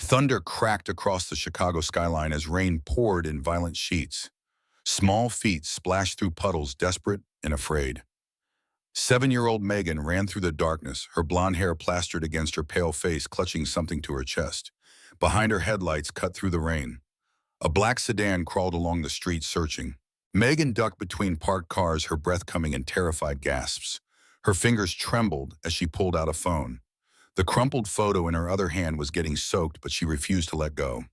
Thunder cracked across the Chicago skyline as rain poured in violent sheets. Small feet splashed through puddles, desperate and afraid. 7-year-old Megan ran through the darkness, her blonde hair plastered against her pale face, clutching something to her chest. Behind her, headlights cut through the rain. A black sedan crawled along the street, searching. Megan ducked between parked cars, her breath coming in terrified gasps. Her fingers trembled as she pulled out a phone. The crumpled photo in her other hand was getting soaked, but she refused to let go.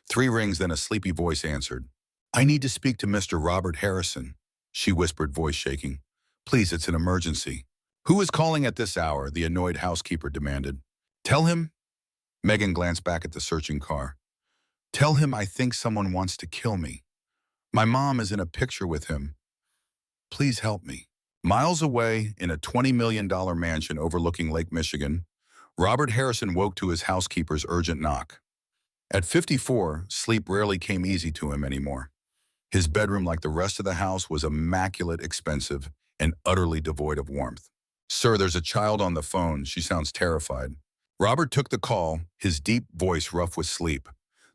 3 rings, then a sleepy voice answered. "I need to speak to Mr. Robert Harrison," she whispered, voice shaking. "Please, it's an emergency." "Who is calling at this hour?" the annoyed housekeeper demanded. "Tell him." Megan glanced back at the searching car. "Tell him I think someone wants to kill me. My mom is in a picture with him. Please help me." Miles away, in a $20 million mansion overlooking Lake Michigan, Robert Harrison woke to his housekeeper's urgent knock. At 54, sleep rarely came easy to him anymore. His bedroom, like the rest of the house, was immaculate, expensive, and utterly devoid of warmth. "Sir, there's a child on the phone. She sounds terrified." Robert took the call, his deep voice rough with sleep.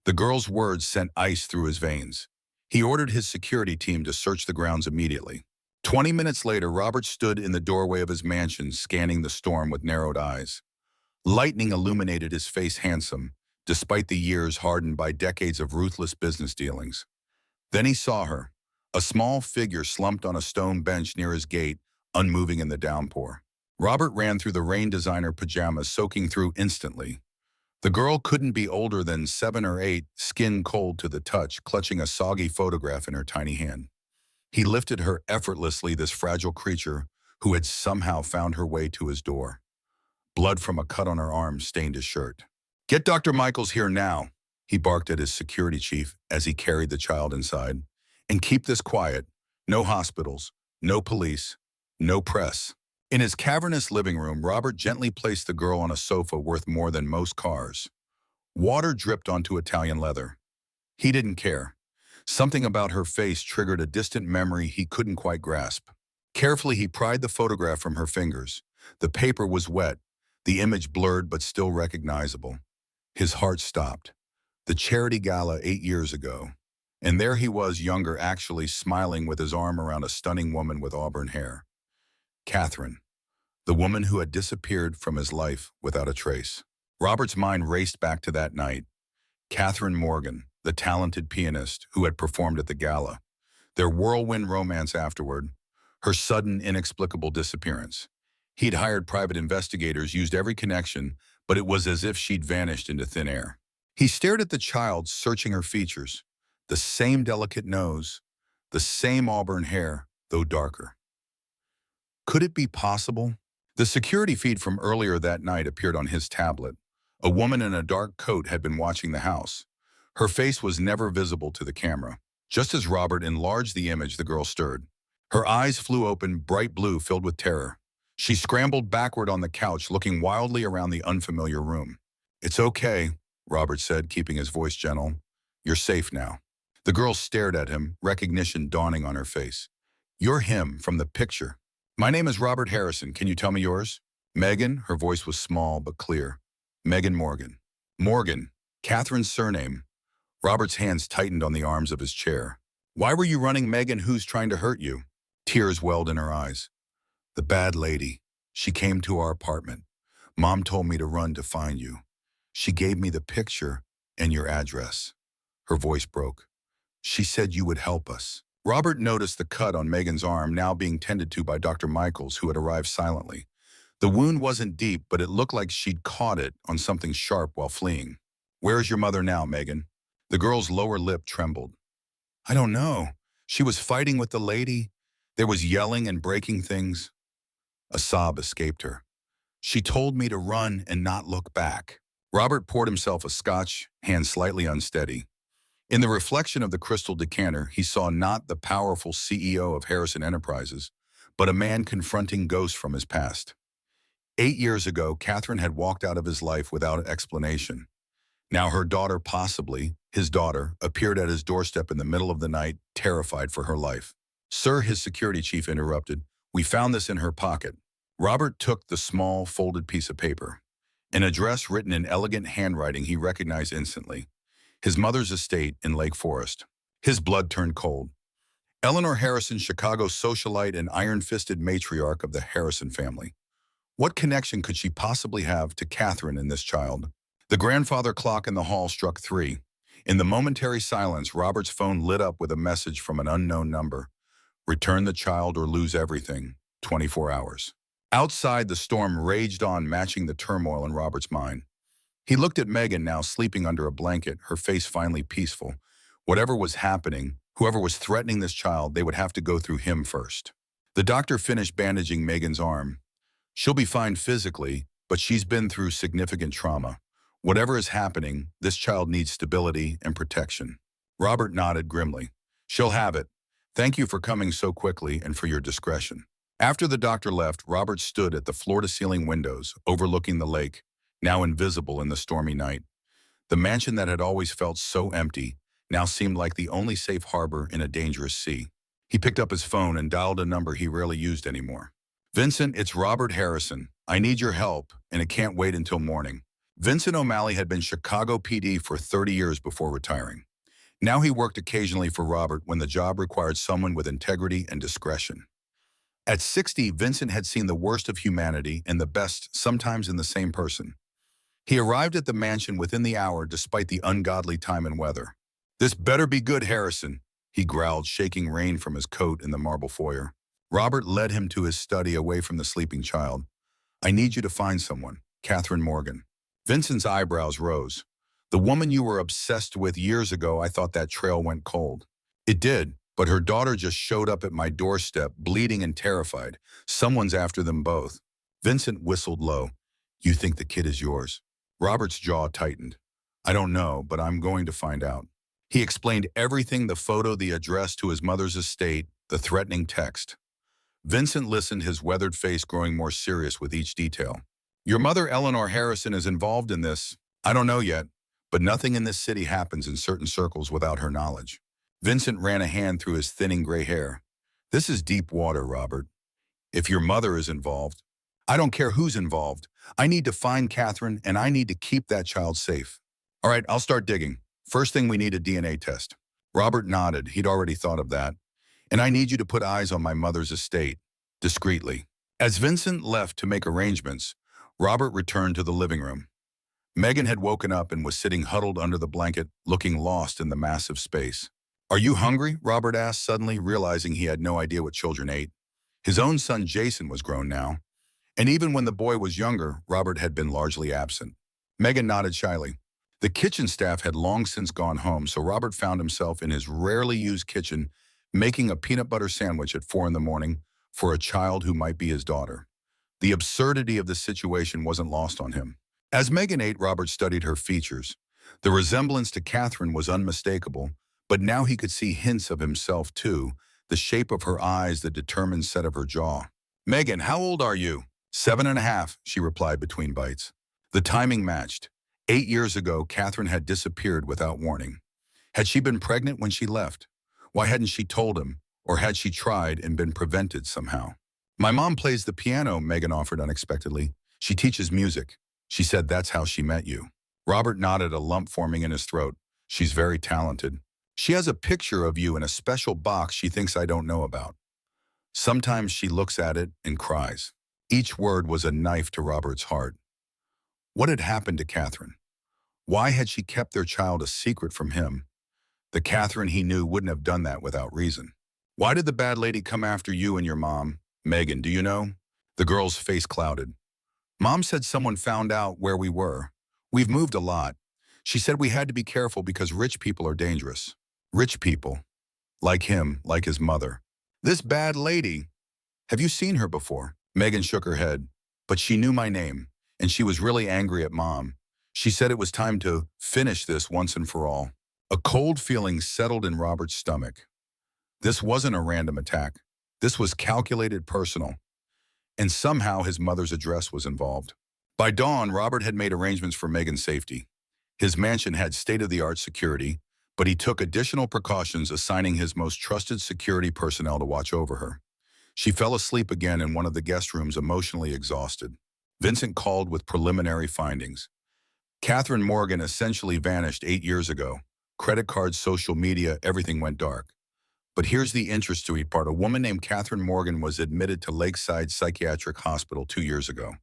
The girl's words sent ice through his veins. He ordered his security team to search the grounds immediately. 20 minutes later, Robert stood in the doorway of his mansion, scanning the storm with narrowed eyes. Lightning illuminated his face, handsome, despite the years hardened by decades of ruthless business dealings. Then he saw her, a small figure slumped on a stone bench near his gate, unmoving in the downpour. Robert ran through the rain, designer pajamas soaking through instantly. The girl couldn't be older than 7 or 8, skin cold to the touch, clutching a soggy photograph in her tiny hand. He lifted her effortlessly, this fragile creature who had somehow found her way to his door. Blood from a cut on her arm stained his shirt. "Get Dr. Michaels here now," he barked at his security chief as he carried the child inside. "And keep this quiet. No hospitals, no police, no press." In his cavernous living room, Robert gently placed the girl on a sofa worth more than most cars. Water dripped onto Italian leather. He didn't care. Something about her face triggered a distant memory he couldn't quite grasp. Carefully, he pried the photograph from her fingers. The paper was wet, the image blurred but still recognizable. His heart stopped. The charity gala 8 years ago. And there he was, younger, actually smiling, with his arm around a stunning woman with auburn hair. Catherine, the woman who had disappeared from his life without a trace. Robert's mind raced back to that night. Catherine Morgan, the talented pianist who had performed at the gala. Their whirlwind romance afterward. Her sudden, inexplicable disappearance. He'd hired private investigators, used every connection, but it was as if she'd vanished into thin air. He stared at the child, searching her features. The same delicate nose, the same auburn hair, though darker. Could it be possible? The security feed from earlier that night appeared on his tablet. A woman in a dark coat had been watching the house. Her face was never visible to the camera. Just as Robert enlarged the image, the girl stirred. Her eyes flew open, bright blue, filled with terror. She scrambled backward on the couch, looking wildly around the unfamiliar room. "It's okay," Robert said, keeping his voice gentle. "You're safe now." The girl stared at him, recognition dawning on her face. "You're him from the picture." "My name is Robert Harrison. Can you tell me yours?" "Megan," her voice was small but clear. "Megan Morgan." "Morgan, Catherine's surname." Robert's hands tightened on the arms of his chair. "Why were you running, Megan? Who's trying to hurt you?" Tears welled in her eyes. "The bad lady. She came to our apartment. Mom told me to run to find you. She gave me the picture and your address." Her voice broke. "She said you would help us." Robert noticed the cut on Megan's arm, now being tended to by Dr. Michaels, who had arrived silently. The wound wasn't deep, but it looked like she'd caught it on something sharp while fleeing. "Where is your mother now, Megan?" The girl's lower lip trembled. "I don't know. She was fighting with the lady. There was yelling and breaking things." A sob escaped her. "She told me to run and not look back." Robert poured himself a scotch, hand slightly unsteady. In the reflection of the crystal decanter, he saw not the powerful CEO of Harrison Enterprises, but a man confronting ghosts from his past. 8 years ago, Catherine had walked out of his life without explanation. Now her daughter, possibly his daughter, appeared at his doorstep in the middle of the night, terrified for her life. "Sir," his security chief interrupted, "we found this in her pocket." Robert took the small, folded piece of paper. An address written in elegant handwriting he recognized instantly. His mother's estate in Lake Forest. His blood turned cold. Eleanor Harrison, Chicago socialite and iron-fisted matriarch of the Harrison family. What connection could she possibly have to Catherine and this child? The grandfather clock in the hall struck 3. In the momentary silence, Robert's phone lit up with a message from an unknown number. Return the child or lose everything. 24 hours. Outside, the storm raged on, matching the turmoil in Robert's mind. He looked at Megan, now sleeping under a blanket, her face finally peaceful. Whatever was happening, whoever was threatening this child, they would have to go through him first. The doctor finished bandaging Megan's arm. She'll be fine physically, but she's been through significant trauma. Whatever is happening, this child needs stability and protection. Robert nodded grimly. She'll have it. Thank you for coming so quickly and for your discretion. After the doctor left, Robert stood at the floor-to-ceiling windows, overlooking the lake, now invisible in the stormy night. The mansion that had always felt so empty now seemed like the only safe harbor in a dangerous sea. He picked up his phone and dialed a number he rarely used anymore. Vincent, it's Robert Harrison. I need your help, and it can't wait until morning. Vincent O'Malley had been Chicago PD for 30 years before retiring. Now he worked occasionally for Robert when the job required someone with integrity and discretion. At 60, Vincent had seen the worst of humanity and the best, sometimes in the same person. He arrived at the mansion within the hour despite the ungodly time and weather. This better be good, Harrison, he growled, shaking rain from his coat in the marble foyer. Robert led him to his study away from the sleeping child. I need you to find someone, Catherine Morgan. Vincent's eyebrows rose. The woman you were obsessed with years ago, I thought that trail went cold. It did, but her daughter just showed up at my doorstep, bleeding and terrified. Someone's after them both. Vincent whistled low. You think the kid is yours? Robert's jaw tightened. I don't know, but I'm going to find out. He explained everything, the photo, the address to his mother's estate, the threatening text. Vincent listened, his weathered face growing more serious with each detail. Your mother, Eleanor Harrison, is involved in this. I don't know yet, but nothing in this city happens in certain circles without her knowledge. Vincent ran a hand through his thinning gray hair. This is deep water, Robert. If your mother is involved, I don't care who's involved. I need to find Catherine, and I need to keep that child safe. All right, I'll start digging. First thing, we need a DNA test. Robert nodded. He'd already thought of that. And I need you to put eyes on my mother's estate, discreetly. As Vincent left to make arrangements, Robert returned to the living room. Megan had woken up and was sitting huddled under the blanket, looking lost in the massive space. Are you hungry? Robert asked, suddenly realizing he had no idea what children ate. His own son Jason was grown now, and even when the boy was younger, Robert had been largely absent. Megan nodded shyly. The kitchen staff had long since gone home, so Robert found himself in his rarely used kitchen, making a peanut butter sandwich at 4 in the morning for a child who might be his daughter. The absurdity of the situation wasn't lost on him. As Megan ate, Robert studied her features. The resemblance to Catherine was unmistakable, but now he could see hints of himself too, the shape of her eyes, the determined set of her jaw. Megan, how old are you? 7.5, she replied between bites. The timing matched. 8 years ago, Catherine had disappeared without warning. Had she been pregnant when she left? Why hadn't she told him? Or had she tried and been prevented somehow? My mom plays the piano, Megan offered unexpectedly. She teaches music. She said that's how she met you. Robert nodded, a lump forming in his throat. She's very talented. She has a picture of you in a special box she thinks I don't know about. Sometimes she looks at it and cries. Each word was a knife to Robert's heart. What had happened to Catherine? Why had she kept their child a secret from him? The Catherine he knew wouldn't have done that without reason. Why did the bad lady come after you and your mom? Megan, do you know? The girl's face clouded. Mom said someone found out where we were. We've moved a lot. She said we had to be careful because rich people are dangerous. Rich people. Like him, like his mother. This bad lady. Have you seen her before? Megan shook her head. But she knew my name, and she was really angry at Mom. She said it was time to finish this once and for all. A cold feeling settled in Robert's stomach. This wasn't a random attack. This was calculated, personal. And somehow his mother's address was involved. By dawn, Robert had made arrangements for Megan's safety. His mansion had state-of-the-art security, but he took additional precautions, assigning his most trusted security personnel to watch over her. She fell asleep again in one of the guest rooms, emotionally exhausted. Vincent called with preliminary findings. Catherine Morgan essentially vanished 8 years ago. Credit cards, social media, everything went dark. But here's the interesting part. A woman named Catherine Morgan was admitted to Lakeside Psychiatric Hospital 2 years ago.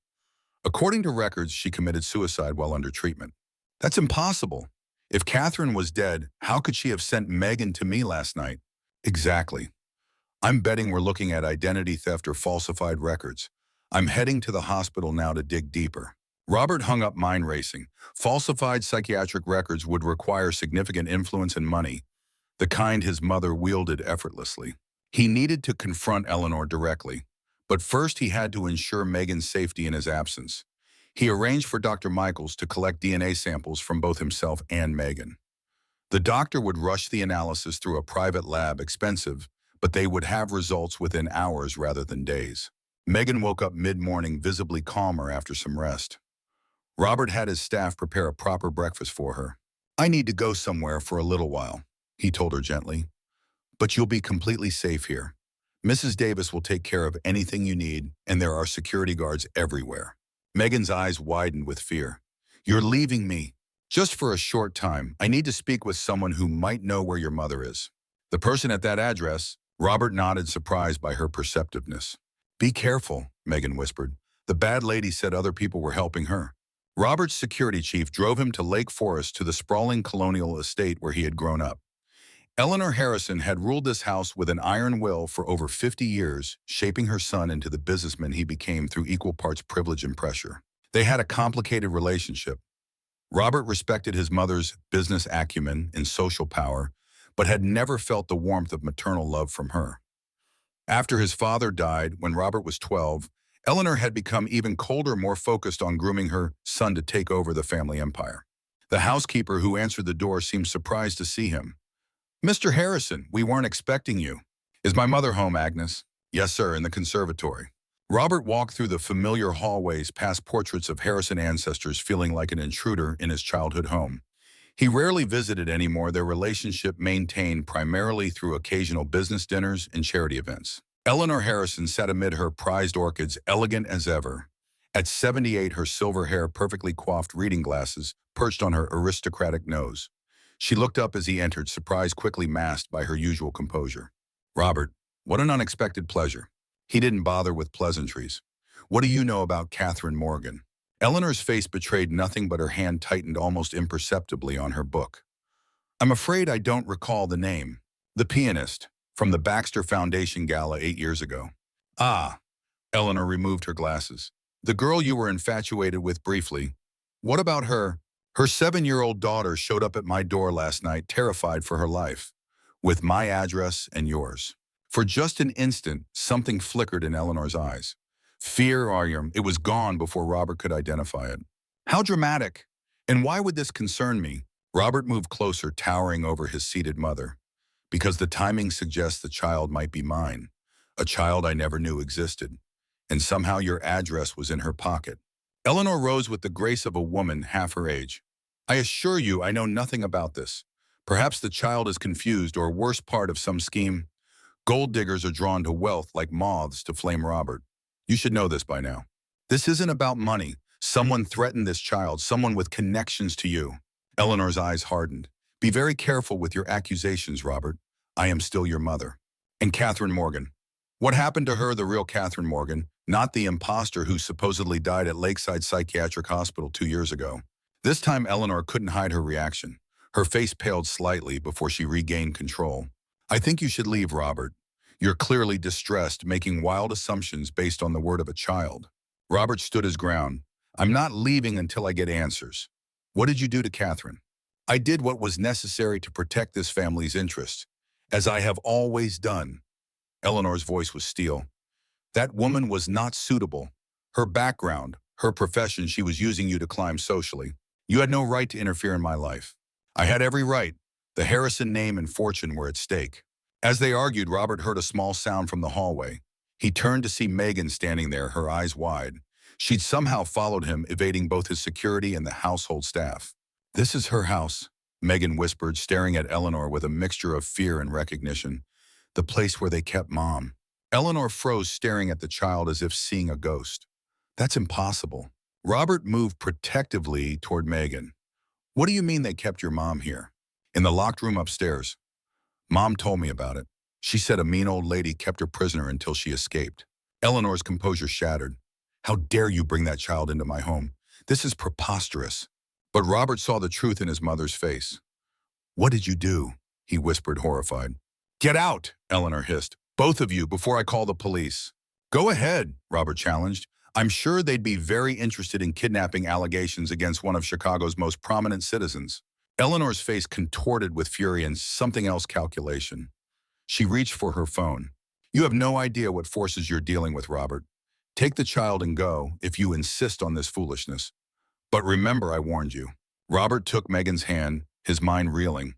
According to records, she committed suicide while under treatment. That's impossible. If Catherine was dead, how could she have sent Megan to me last night? Exactly. I'm betting we're looking at identity theft or falsified records. I'm heading to the hospital now to dig deeper. Robert hung up, mind racing. Falsified psychiatric records would require significant influence and money, the kind his mother wielded effortlessly. He needed to confront Eleanor directly, but first he had to ensure Megan's safety in his absence. He arranged for Dr. Michaels to collect DNA samples from both himself and Megan. The doctor would rush the analysis through a private lab, expensive, but they would have results within hours rather than days. Megan woke up mid-morning visibly calmer after some rest. Robert had his staff prepare a proper breakfast for her. "I need to go somewhere for a little while," he told her gently. "But you'll be completely safe here. Mrs. Davis will take care of anything you need, and there are security guards everywhere." Megan's eyes widened with fear. "You're leaving me?" "Just for a short time. I need to speak with someone who might know where your mother is." "The person at that address?" Robert nodded, surprised by her perceptiveness. "Be careful," Megan whispered. "The bad lady said other people were helping her." Robert's security chief drove him to Lake Forest, to the sprawling colonial estate where he had grown up. Eleanor Harrison had ruled this house with an iron will for over 50 years, shaping her son into the businessman he became through equal parts privilege and pressure. They had a complicated relationship. Robert respected his mother's business acumen and social power, but had never felt the warmth of maternal love from her. After his father died when Robert was 12, Eleanor had become even colder, more focused on grooming her son to take over the family empire. The housekeeper who answered the door seemed surprised to see him. "Mr. Harrison, we weren't expecting you." "Is my mother home, Agnes?" "Yes, sir, in the conservatory." Robert walked through the familiar hallways past portraits of Harrison ancestors, feeling like an intruder in his childhood home. He rarely visited anymore, their relationship maintained primarily through occasional business dinners and charity events. Eleanor Harrison sat amid her prized orchids, elegant as ever. At 78, her silver hair, perfectly coiffed, reading glasses perched on her aristocratic nose. She looked up as he entered, surprise quickly masked by her usual composure. "Robert, what an unexpected pleasure." He didn't bother with pleasantries. "What do you know about Catherine Morgan?" Eleanor's face betrayed nothing, but her hand tightened almost imperceptibly on her book. "I'm afraid I don't recall the name." "The pianist, from the Baxter Foundation Gala 8 years ago." "Ah." Eleanor removed her glasses. "The girl you were infatuated with briefly. What about her?" "Her 7-year-old daughter showed up at my door last night, terrified for her life, with my address and yours." For just an instant, something flickered in Eleanor's eyes. Fear, it was gone before Robert could identify it. "How dramatic! And why would this concern me?" Robert moved closer, towering over his seated mother. "Because the timing suggests the child might be mine, a child I never knew existed. And somehow your address was in her pocket." Eleanor rose with the grace of a woman half her age. "I assure you I know nothing about this. Perhaps the child is confused, or worse, part of some scheme. Gold diggers are drawn to wealth like moths to flame, Robert. You should know this by now. This isn't about money. Someone threatened this child, someone with connections to you." Eleanor's eyes hardened. "Be very careful with your accusations, Robert. I am still your mother." "And Catherine Morgan? What happened to her, the real Catherine Morgan, not the imposter who supposedly died at Lakeside Psychiatric Hospital 2 years ago?" This time Eleanor couldn't hide her reaction. Her face paled slightly before she regained control. "I think you should leave, Robert. You're clearly distressed, making wild assumptions based on the word of a child." Robert stood his ground. "I'm not leaving until I get answers." "What did you do to Catherine?" "I did what was necessary to protect this family's interests, as I have always done." Eleanor's voice was steel. "That woman was not suitable. Her background, her profession, she was using you to climb socially. You had no right to interfere in my life." "I had every right. The Harrison name and fortune were at stake." As they argued, Robert heard a small sound from the hallway. He turned to see Megan standing there, her eyes wide. She'd somehow followed him, evading both his security and the household staff. "This is her house," Megan whispered, staring at Eleanor with a mixture of fear and recognition. "The place where they kept Mom." Eleanor froze, staring at the child as if seeing a ghost. That's impossible. Robert moved protectively toward Megan. What do you mean they kept your mom here? In the locked room upstairs. Mom told me about it. She said a mean old lady kept her prisoner until she escaped. Eleanor's composure shattered. How dare you bring that child into my home? This is preposterous. But Robert saw the truth in his mother's face. What did you do? He whispered, horrified. Get out, Eleanor hissed. Both of you, before I call the police. Go ahead, Robert challenged. I'm sure they'd be very interested in kidnapping allegations against one of Chicago's most prominent citizens. Eleanor's face contorted with fury and something else calculation. She reached for her phone. You have no idea what forces you're dealing with, Robert. Take the child and go if you insist on this foolishness. But remember, I warned you. Robert took Megan's hand, his mind reeling.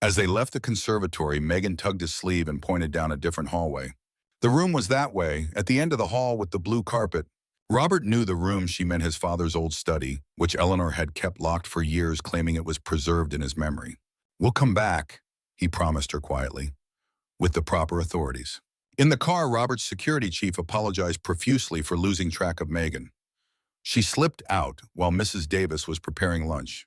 As they left the conservatory, Megan tugged his sleeve and pointed down a different hallway. The room was that way, at the end of the hall with the blue carpet. Robert knew the room she meant his father's old study, which Eleanor had kept locked for years, claiming it was preserved in his memory. We'll come back, he promised her quietly, with the proper authorities. In the car, Robert's security chief apologized profusely for losing track of Megan. She slipped out while Mrs. Davis was preparing lunch.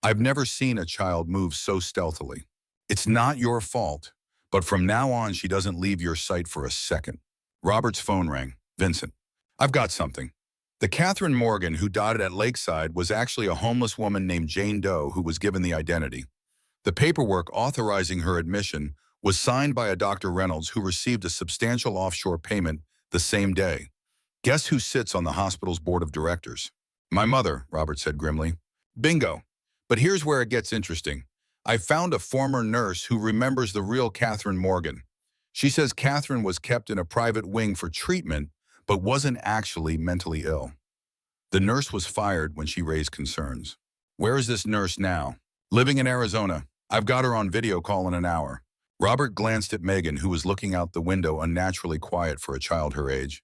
I've never seen a child move so stealthily. It's not your fault, but from now on she doesn't leave your sight for a second. Robert's phone rang. Vincent. I've got something. The Catherine Morgan who died at Lakeside was actually a homeless woman named Jane Doe who was given the identity. The paperwork authorizing her admission was signed by a Dr. Reynolds who received a substantial offshore payment the same day. Guess who sits on the hospital's board of directors? My mother, Robert said grimly. Bingo. But here's where it gets interesting. I found a former nurse who remembers the real Catherine Morgan. She says Catherine was kept in a private wing for treatment, but wasn't actually mentally ill. The nurse was fired when she raised concerns. Where is this nurse now? Living in Arizona. I've got her on video call in an hour. Robert glanced at Megan, who was looking out the window unnaturally quiet for a child her age.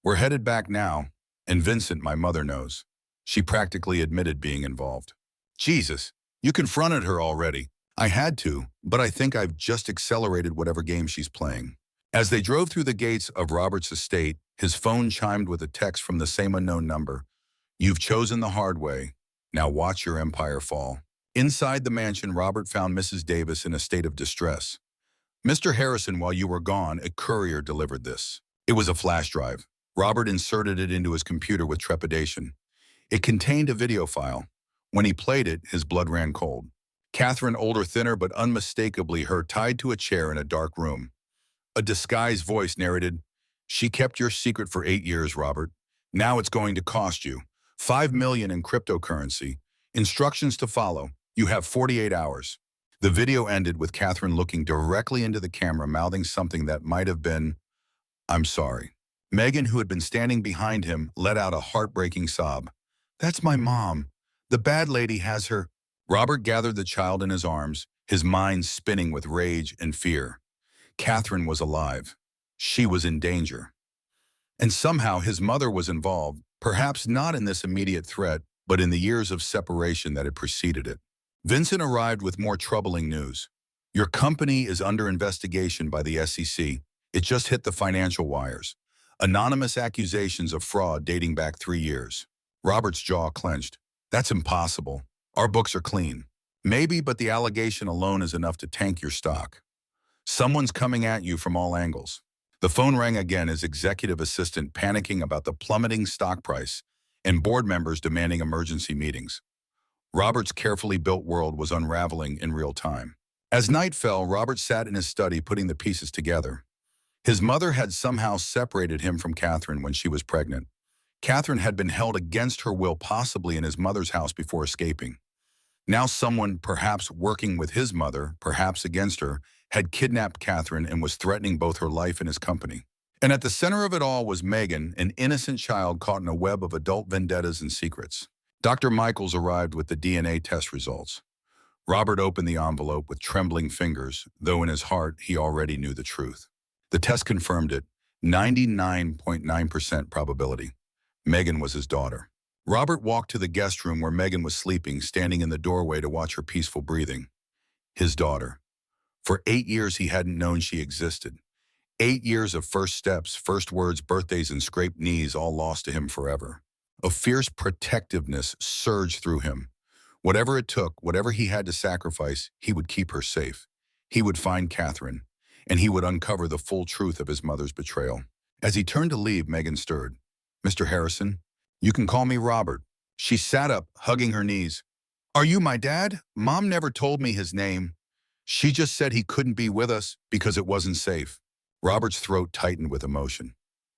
We're headed back now, and Vincent, my mother, knows. She practically admitted being involved. Jesus, you confronted her already. I had to, but I think I've just accelerated whatever game she's playing. As they drove through the gates of Robert's estate, his phone chimed with a text from the same unknown number. You've chosen the hard way. Now watch your empire fall. Inside the mansion, Robert found Mrs. Davis in a state of distress. Mr. Harrison, while you were gone, a courier delivered this. It was a flash drive. Robert inserted it into his computer with trepidation. It contained a video file. When he played it, his blood ran cold. Catherine, older, thinner, but unmistakably her, tied to a chair in a dark room. A disguised voice narrated, She kept your secret for 8 years, Robert. Now it's going to cost you. $5 million in cryptocurrency. Instructions to follow. You have 48 hours. The video ended with Catherine looking directly into the camera, mouthing something that might have been, I'm sorry. Megan, who had been standing behind him, let out a heartbreaking sob. That's my mom. The bad lady has her. Robert gathered the child in his arms, his mind spinning with rage and fear. Catherine was alive. She was in danger. And somehow his mother was involved, perhaps not in this immediate threat, but in the years of separation that had preceded it. Vincent arrived with more troubling news. Your company is under investigation by the SEC. It just hit the financial wires. Anonymous accusations of fraud dating back 3 years. Robert's jaw clenched. That's impossible. Our books are clean. Maybe, but the allegation alone is enough to tank your stock. Someone's coming at you from all angles. The phone rang again, his executive assistant panicking about the plummeting stock price and board members demanding emergency meetings. Robert's carefully built world was unraveling in real time. As night fell, Robert sat in his study putting the pieces together. His mother had somehow separated him from Catherine when she was pregnant. Catherine had been held against her will, possibly in his mother's house before escaping. Now someone, perhaps working with his mother, perhaps against her, had kidnapped Catherine and was threatening both her life and his company. And at the center of it all was Megan, an innocent child caught in a web of adult vendettas and secrets. Dr. Michaels arrived with the DNA test results. Robert opened the envelope with trembling fingers, though in his heart he already knew the truth. The test confirmed it, 99.9% probability. Megan was his daughter. Robert walked to the guest room where Megan was sleeping, standing in the doorway to watch her peaceful breathing. His daughter. For 8 years he hadn't known she existed. 8 years of first steps, first words, birthdays, and scraped knees all lost to him forever. A fierce protectiveness surged through him. Whatever it took, whatever he had to sacrifice, he would keep her safe. He would find Catherine, and he would uncover the full truth of his mother's betrayal. As he turned to leave, Megan stirred. "Mr. Harrison, you can call me Robert." She sat up, hugging her knees. "Are you my dad? Mom never told me his name. She just said he couldn't be with us because it wasn't safe." Robert's throat tightened with emotion.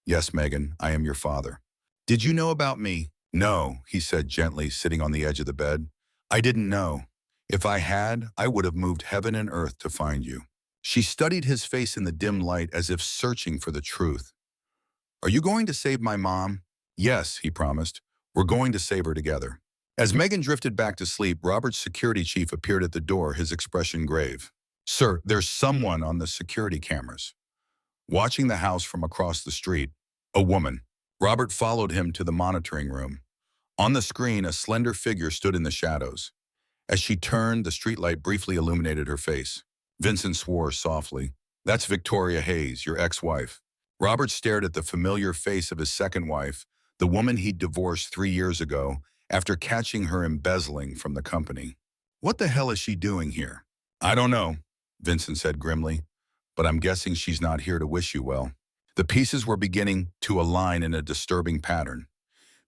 "Yes, Megan, I am your father." "Did you know about me?" "No," he said gently, sitting on the edge of the bed. "I didn't know. If I had, I would have moved heaven and earth to find you." She studied his face in the dim light as if searching for the truth. "Are you going to save my mom?" "Yes," he promised. "We're going to save her together." As Megan drifted back to sleep, Robert's security chief appeared at the door, his expression grave. "Sir, there's someone on the security cameras." Watching the house from across the street, a woman. Robert followed him to the monitoring room. On the screen, a slender figure stood in the shadows. As she turned, the streetlight briefly illuminated her face. Vincent swore softly. "That's Victoria Hayes, your ex-wife." Robert stared at the familiar face of his second wife, the woman he'd divorced 3 years ago, after catching her embezzling from the company. "What the hell is she doing here?" "I don't know," Vincent said grimly, "but I'm guessing she's not here to wish you well." The pieces were beginning to align in a disturbing pattern.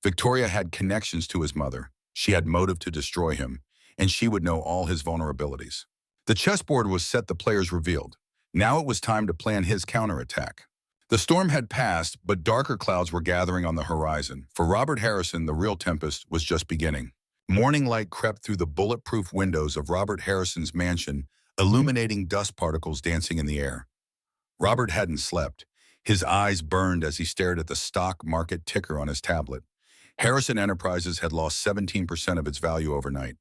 Victoria had connections to his mother. She had motive to destroy him, and she would know all his vulnerabilities. The chessboard was set, the players revealed. Now it was time to plan his counterattack. The storm had passed, but darker clouds were gathering on the horizon. For Robert Harrison, the real tempest was just beginning. Morning light crept through the bulletproof windows of Robert Harrison's mansion, illuminating dust particles dancing in the air. Robert hadn't slept. His eyes burned as he stared at the stock market ticker on his tablet. Harrison Enterprises had lost 17% of its value overnight.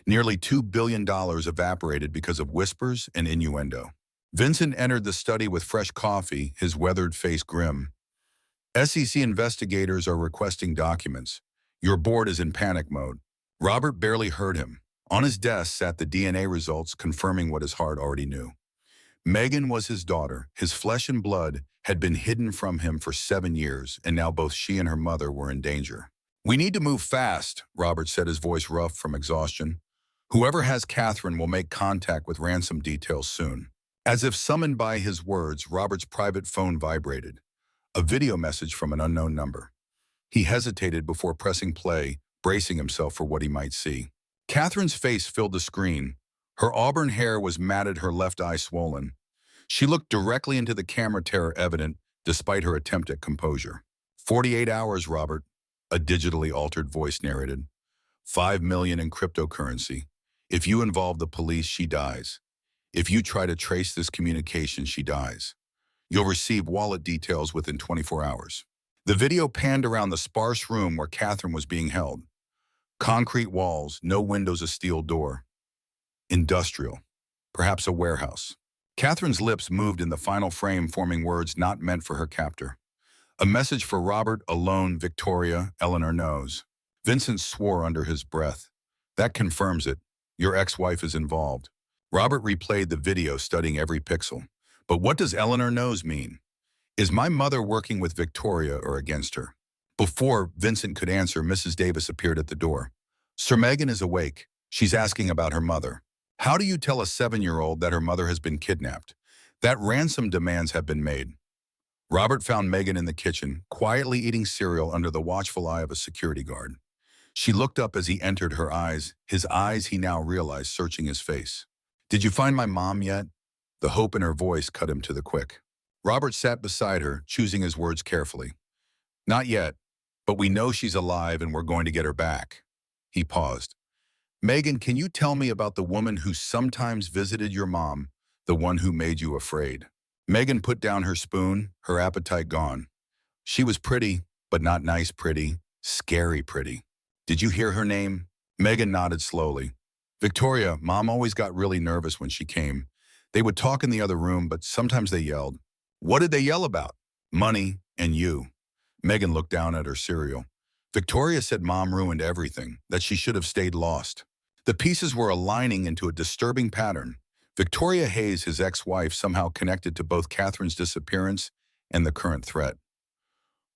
Nearly $2 billion evaporated because of whispers and innuendo. Vincent entered the study with fresh coffee, his weathered face grim. "SEC investigators are requesting documents. Your board is in panic mode." Robert barely heard him. On his desk sat the DNA results confirming what his heart already knew. Megan was his daughter. His flesh and blood had been hidden from him for 7 years, and now both she and her mother were in danger. "We need to move fast," Robert said, his voice rough from exhaustion. "Whoever has Catherine will make contact with ransom details soon." As if summoned by his words, Robert's private phone vibrated. A video message from an unknown number. He hesitated before pressing play, bracing himself for what he might see. Catherine's face filled the screen. Her auburn hair was matted, her left eye swollen. She looked directly into the camera, terror evident despite her attempt at composure. 48 hours, Robert," a digitally altered voice narrated. 5 million in cryptocurrency. If you involve the police, she dies. If you try to trace this communication, she dies. You'll receive wallet details within 24 hours. The video panned around the sparse room where Catherine was being held. Concrete walls, no windows, a steel door. Industrial. Perhaps a warehouse. Catherine's lips moved in the final frame, forming words not meant for her captor. "A message for Robert alone, Victoria, Eleanor knows." Vincent swore under his breath. "That confirms it. Your ex-wife is involved." Robert replayed the video, studying every pixel. "But what does Eleanor knows mean? Is my mother working with Victoria or against her?" Before Vincent could answer, Mrs. Davis appeared at the door. "Sir, Megan is awake. She's asking about her mother." "How do you tell a 7-year-old that her mother has been kidnapped? That ransom demands have been made." Robert found Megan in the kitchen, quietly eating cereal under the watchful eye of a security guard. She looked up as he entered, her eyes, his eyes he now realized, searching his face. "Did you find my mom yet?" The hope in her voice cut him to the quick. Robert sat beside her, choosing his words carefully. "Not yet, but we know she's alive and we're going to get her back." He paused. "Megan, can you tell me about the woman who sometimes visited your mom, the one who made you afraid?" Megan put down her spoon, her appetite gone. "She was pretty, but not nice pretty, scary pretty." "Did you hear her name?" Megan nodded slowly. "Victoria, Mom always got really nervous when she came. They would talk in the other room, but sometimes they yelled." "What did they yell about?" "Money and you." Megan looked down at her cereal. "Victoria said Mom ruined everything, that she should have stayed lost." The pieces were aligning into a disturbing pattern. Victoria Hayes, his ex-wife, somehow connected to both Catherine's disappearance and the current threat.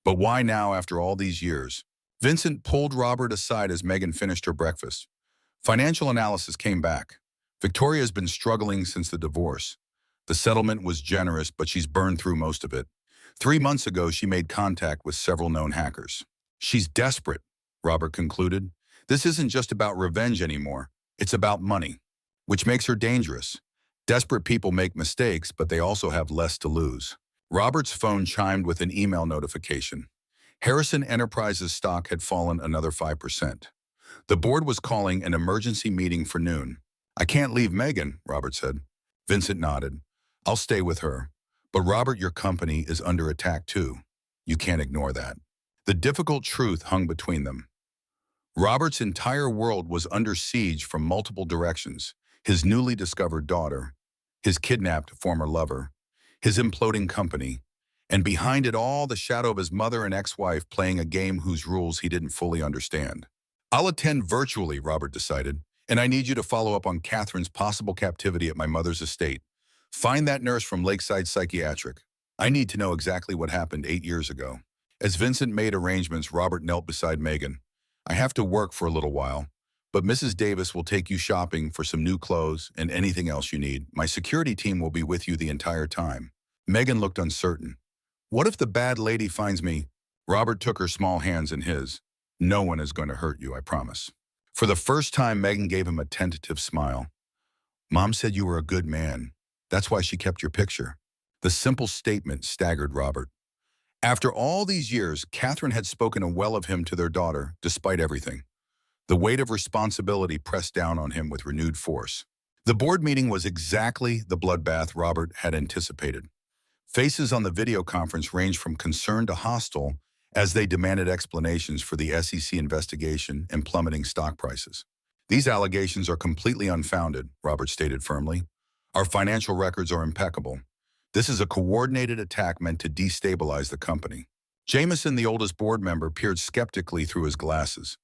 But why now after all these years? Vincent pulled Robert aside as Megan finished her breakfast. Financial analysis came back. Victoria has been struggling since the divorce. The settlement was generous, but she's burned through most of it. 3 months ago, she made contact with several known hackers. She's desperate, Robert concluded. This isn't just about revenge anymore. It's about money, which makes her dangerous. Desperate people make mistakes, but they also have less to lose. Robert's phone chimed with an email notification. Harrison Enterprises stock had fallen another 5%. The board was calling an emergency meeting for noon. I can't leave Megan, Robert said. Vincent nodded. I'll stay with her. But Robert, your company is under attack too. You can't ignore that. The difficult truth hung between them. Robert's entire world was under siege from multiple directions. His newly discovered daughter, his kidnapped former lover, his imploding company, and behind it all the shadow of his mother and ex-wife playing a game whose rules he didn't fully understand. I'll attend virtually, Robert decided, and I need you to follow up on Catherine's possible captivity at my mother's estate. Find that nurse from Lakeside Psychiatric. I need to know exactly what happened 8 years ago. As Vincent made arrangements, Robert knelt beside Megan. I have to work for a little while, but Mrs. Davis will take you shopping for some new clothes and anything else you need. My security team will be with you the entire time. Megan looked uncertain. What if the bad lady finds me? Robert took her small hands in his. No one is going to hurt you, I promise. For the first time, Megan gave him a tentative smile. Mom said you were a good man. That's why she kept your picture. The simple statement staggered Robert. After all these years, Catherine had spoken well of him to their daughter, despite everything. The weight of responsibility pressed down on him with renewed force. The board meeting was exactly the bloodbath Robert had anticipated. Faces on the video conference ranged from concerned to hostile as they demanded explanations for the SEC investigation and plummeting stock prices. These allegations are completely unfounded, Robert stated firmly. Our financial records are impeccable. This is a coordinated attack meant to destabilize the company. Jameson, the oldest board member, peered skeptically through his glasses.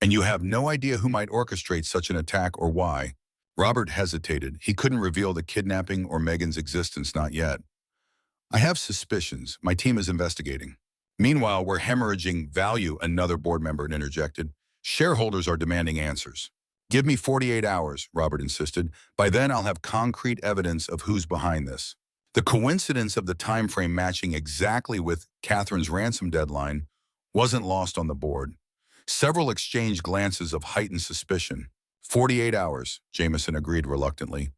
And you have no idea who might orchestrate such an attack or why. Robert hesitated. He couldn't reveal the kidnapping or Megan's existence, not yet. I have suspicions. My team is investigating. Meanwhile, we're hemorrhaging value, another board member interjected. Shareholders are demanding answers. Give me 48 hours, Robert insisted. By then, I'll have concrete evidence of who's behind this. The coincidence of the time frame matching exactly with Catherine's ransom deadline wasn't lost on the board. Several exchanged glances of heightened suspicion. 48 hours, Jameson agreed reluctantly.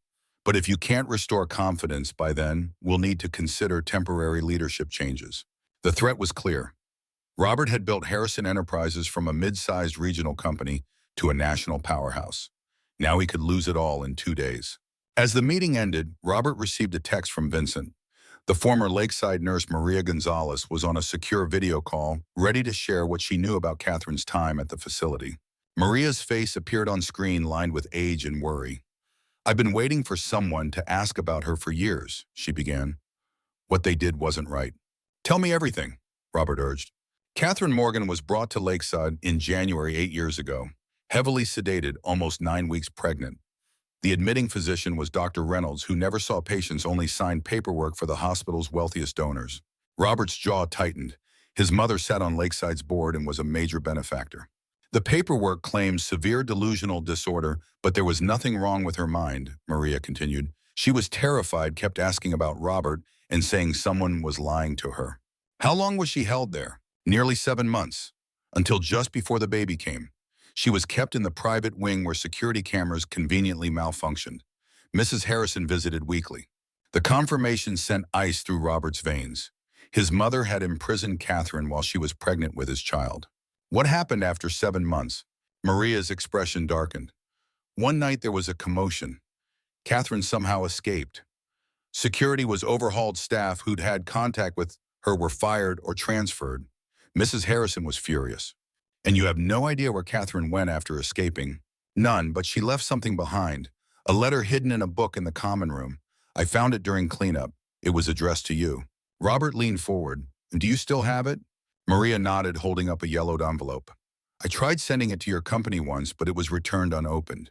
But if you can't restore confidence by then, we'll need to consider temporary leadership changes. The threat was clear. Robert had built Harrison Enterprises from a mid-sized regional company to a national powerhouse. Now he could lose it all in 2 days. As the meeting ended, Robert received a text from Vincent. The former Lakeside nurse Maria Gonzalez was on a secure video call, ready to share what she knew about Catherine's time at the facility. Maria's face appeared on screen, lined with age and worry. I've been waiting for someone to ask about her for years, she began. What they did wasn't right. Tell me everything, Robert urged. Catherine Morgan was brought to Lakeside in January 8 years ago, heavily sedated, almost 9 weeks pregnant. The admitting physician was Dr. Reynolds, who never saw patients, only signed paperwork for the hospital's wealthiest donors. Robert's jaw tightened. His mother sat on Lakeside's board and was a major benefactor. The paperwork claimed severe delusional disorder, but there was nothing wrong with her mind, Maria continued. She was terrified, kept asking about Robert and saying someone was lying to her. How long was she held there? Nearly 7 months, until just before the baby came. She was kept in the private wing where security cameras conveniently malfunctioned. Mrs. Harrison visited weekly. The confirmation sent ice through Robert's veins. His mother had imprisoned Catherine while she was pregnant with his child. What happened after 7 months? Maria's expression darkened. One night there was a commotion. Catherine somehow escaped. Security was overhauled. Staff who'd had contact with her were fired or transferred. Mrs. Harrison was furious. And you have no idea where Catherine went after escaping? None, but she left something behind. A letter hidden in a book in the common room. I found it during cleanup. It was addressed to you. Robert leaned forward. Do you still have it? Maria nodded, holding up a yellowed envelope. I tried sending it to your company once, but it was returned unopened.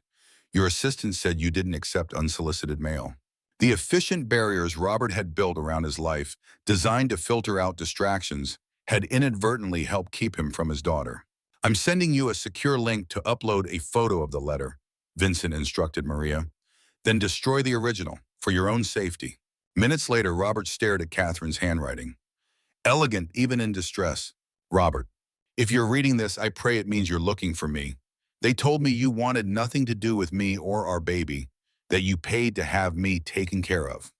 Your assistant said you didn't accept unsolicited mail. The efficient barriers Robert had built around his life, designed to filter out distractions, had inadvertently helped keep him from his daughter. I'm sending you a secure link to upload a photo of the letter, Vincent instructed Maria. Then destroy the original, for your own safety. Minutes later, Robert stared at Catherine's handwriting. Elegant, even in distress. Robert, if you're reading this, I pray it means you're looking for me. They told me you wanted nothing to do with me or our baby, that you paid to have me taken care of.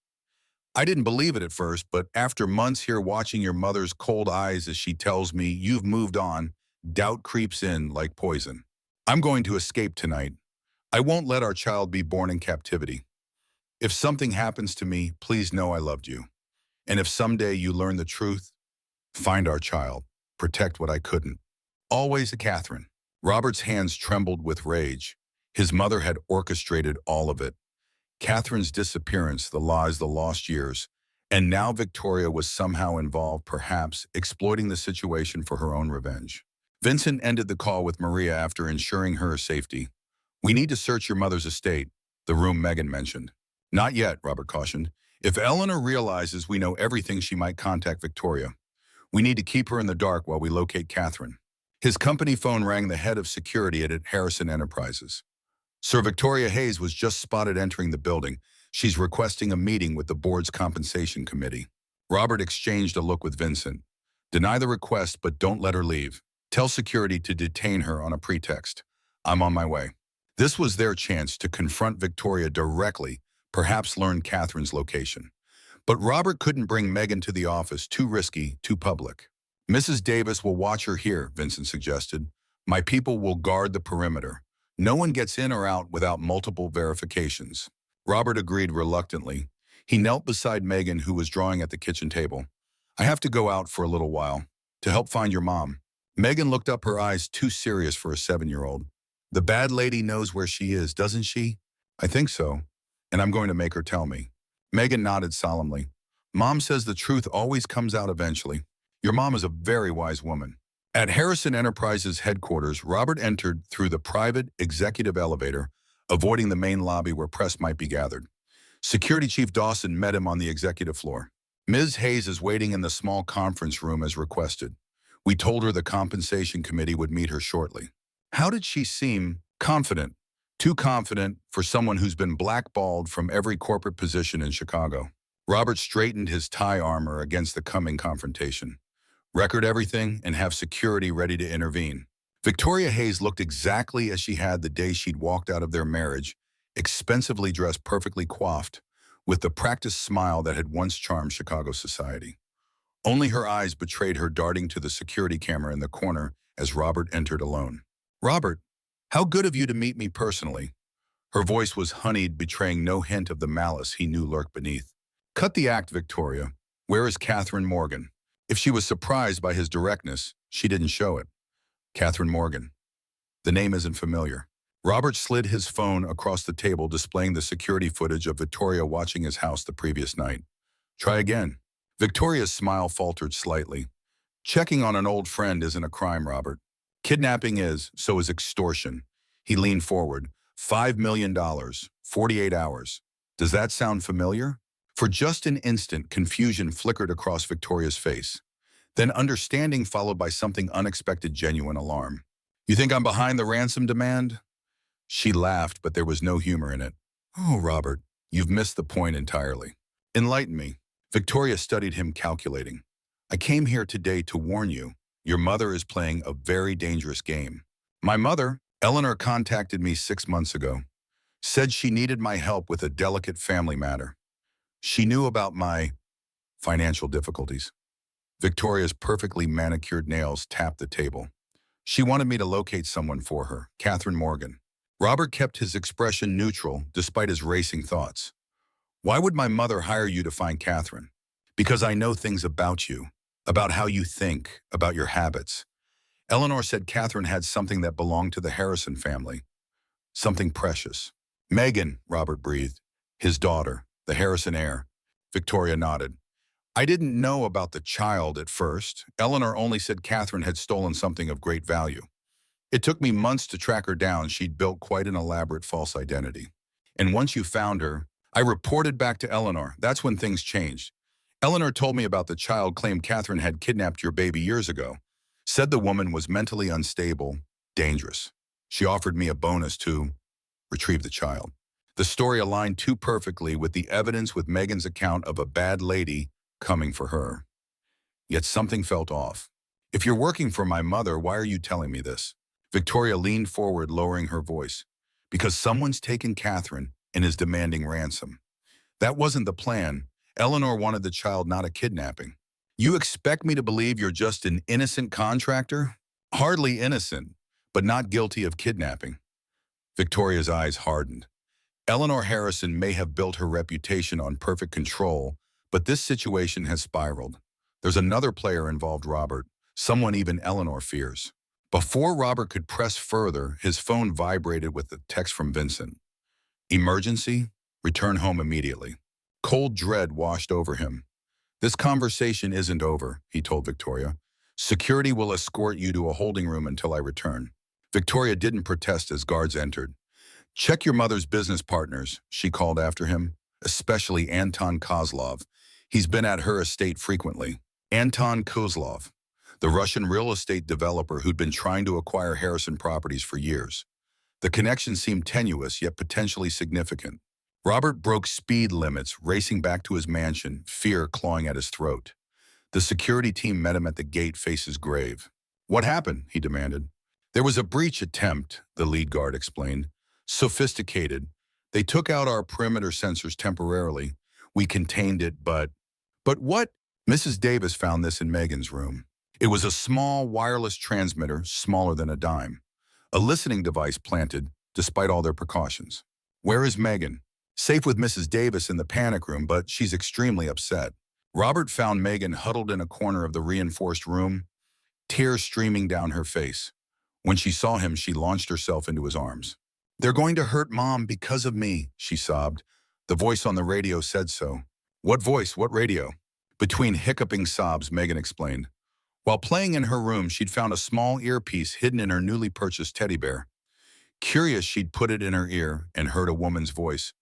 I didn't believe it at first, but after months here watching your mother's cold eyes as she tells me you've moved on, doubt creeps in like poison. I'm going to escape tonight. I won't let our child be born in captivity. If something happens to me, please know I loved you. And if someday you learn the truth, find our child. Protect what I couldn't. Always a Catherine. Robert's hands trembled with rage. His mother had orchestrated all of it. Catherine's disappearance, the lies, the lost years. And now Victoria was somehow involved, perhaps exploiting the situation for her own revenge. Vincent ended the call with Maria after ensuring her safety. We need to search your mother's estate, the room Megan mentioned. Not yet, Robert cautioned. If Eleanor realizes we know everything, she might contact Victoria. We need to keep her in the dark while we locate Catherine. His company phone rang the head of security at Harrison Enterprises. Sir Victoria Hayes was just spotted entering the building. She's requesting a meeting with the board's compensation committee. Robert exchanged a look with Vincent. Deny the request, but don't let her leave. Tell security to detain her on a pretext. I'm on my way. This was their chance to confront Victoria directly, perhaps learn Catherine's location. But Robert couldn't bring Megan to the office, too risky, too public. Mrs. Davis will watch her here, Vincent suggested. My people will guard the perimeter. No one gets in or out without multiple verifications. Robert agreed reluctantly. He knelt beside Megan, who was drawing at the kitchen table. I have to go out for a little while to help find your mom. Megan looked up, her eyes too serious for a 7-year-old. The bad lady knows where she is, doesn't she? I think so, and I'm going to make her tell me. Megan nodded solemnly. Mom says the truth always comes out eventually. Your mom is a very wise woman. At Harrison Enterprises headquarters, Robert entered through the private executive elevator, avoiding the main lobby where press might be gathered. Security Chief Dawson met him on the executive floor. Ms. Hayes is waiting in the small conference room as requested. We told her the compensation committee would meet her shortly. How did she seem? Confident. Too confident for someone who's been blackballed from every corporate position in Chicago. Robert straightened his tie armor against the coming confrontation. Record everything and have security ready to intervene. Victoria Hayes looked exactly as she had the day she'd walked out of their marriage, expensively dressed, perfectly coiffed, with the practiced smile that had once charmed Chicago society. Only her eyes betrayed her, darting to the security camera in the corner as Robert entered alone. Robert, how good of you to meet me personally. Her voice was honeyed, betraying no hint of the malice he knew lurked beneath. Cut the act, Victoria. Where is Catherine Morgan? If she was surprised by his directness, she didn't show it. Catherine Morgan. The name isn't familiar. Robert slid his phone across the table, displaying the security footage of Victoria watching his house the previous night. Try again. Victoria's smile faltered slightly. Checking on an old friend isn't a crime, Robert. Kidnapping is, so is extortion. He leaned forward. $5 million, 48 hours. Does that sound familiar? For just an instant, confusion flickered across Victoria's face. Then understanding followed by something unexpected, genuine alarm. You think I'm behind the ransom demand? She laughed, but there was no humor in it. Oh, Robert, you've missed the point entirely. Enlighten me. Victoria studied him, calculating. I came here today to warn you. Your mother is playing a very dangerous game. My mother, Eleanor, contacted me 6 months ago. Said she needed my help with a delicate family matter. She knew about my financial difficulties. Victoria's perfectly manicured nails tapped the table. She wanted me to locate someone for her, Catherine Morgan. Robert kept his expression neutral despite his racing thoughts. Why would my mother hire you to find Catherine? Because I know things about you, about how you think, about your habits. Eleanor said Catherine had something that belonged to the Harrison family. Something precious. Megan, Robert breathed. His daughter, the Harrison heir. Victoria nodded. I didn't know about the child at first. Eleanor only said Catherine had stolen something of great value. It took me months to track her down. She'd built quite an elaborate false identity. And once you found her, I reported back to Eleanor. That's when things changed. Eleanor told me about the child claimed Catherine had kidnapped your baby years ago. Said the woman was mentally unstable, dangerous. She offered me a bonus to retrieve the child. The story aligned too perfectly with the evidence with Megan's account of a bad lady coming for her. Yet something felt off. If you're working for my mother, why are you telling me this? Victoria leaned forward, lowering her voice. Because someone's taken Catherine and is demanding ransom. That wasn't the plan. Eleanor wanted the child, not a kidnapping. You expect me to believe you're just an innocent contractor? Hardly innocent, but not guilty of kidnapping. Victoria's eyes hardened. Eleanor Harrison may have built her reputation on perfect control, but this situation has spiraled. There's another player involved, Robert, someone even Eleanor fears. Before Robert could press further, his phone vibrated with a text from Vincent. Emergency? Return home immediately. Cold dread washed over him. This conversation isn't over, he told Victoria. Security will escort you to a holding room until I return. Victoria didn't protest as guards entered. Check your mother's business partners, she called after him, especially Anton Kozlov. He's been at her estate frequently. Anton Kozlov, the Russian real estate developer who'd been trying to acquire Harrison properties for years. The connection seemed tenuous, yet potentially significant. Robert broke speed limits, racing back to his mansion, fear clawing at his throat. The security team met him at the gate, faces grave. What happened? He demanded. There was a breach attempt, the lead guard explained. Sophisticated. They took out our perimeter sensors temporarily. We contained it, but what? Mrs. Davis found this in Megan's room. It was a small wireless transmitter, smaller than a dime. A listening device planted, despite all their precautions. Where is Megan? Safe with Mrs. Davis in the panic room, but she's extremely upset. Robert found Megan huddled in a corner of the reinforced room, tears streaming down her face. When she saw him, she launched herself into his arms. They're going to hurt Mom because of me, she sobbed. The voice on the radio said so. What voice? What radio? Between hiccuping sobs, Megan explained. While playing in her room, she'd found a small earpiece hidden in her newly purchased teddy bear. Curious, she'd put it in her ear and heard a woman's voice.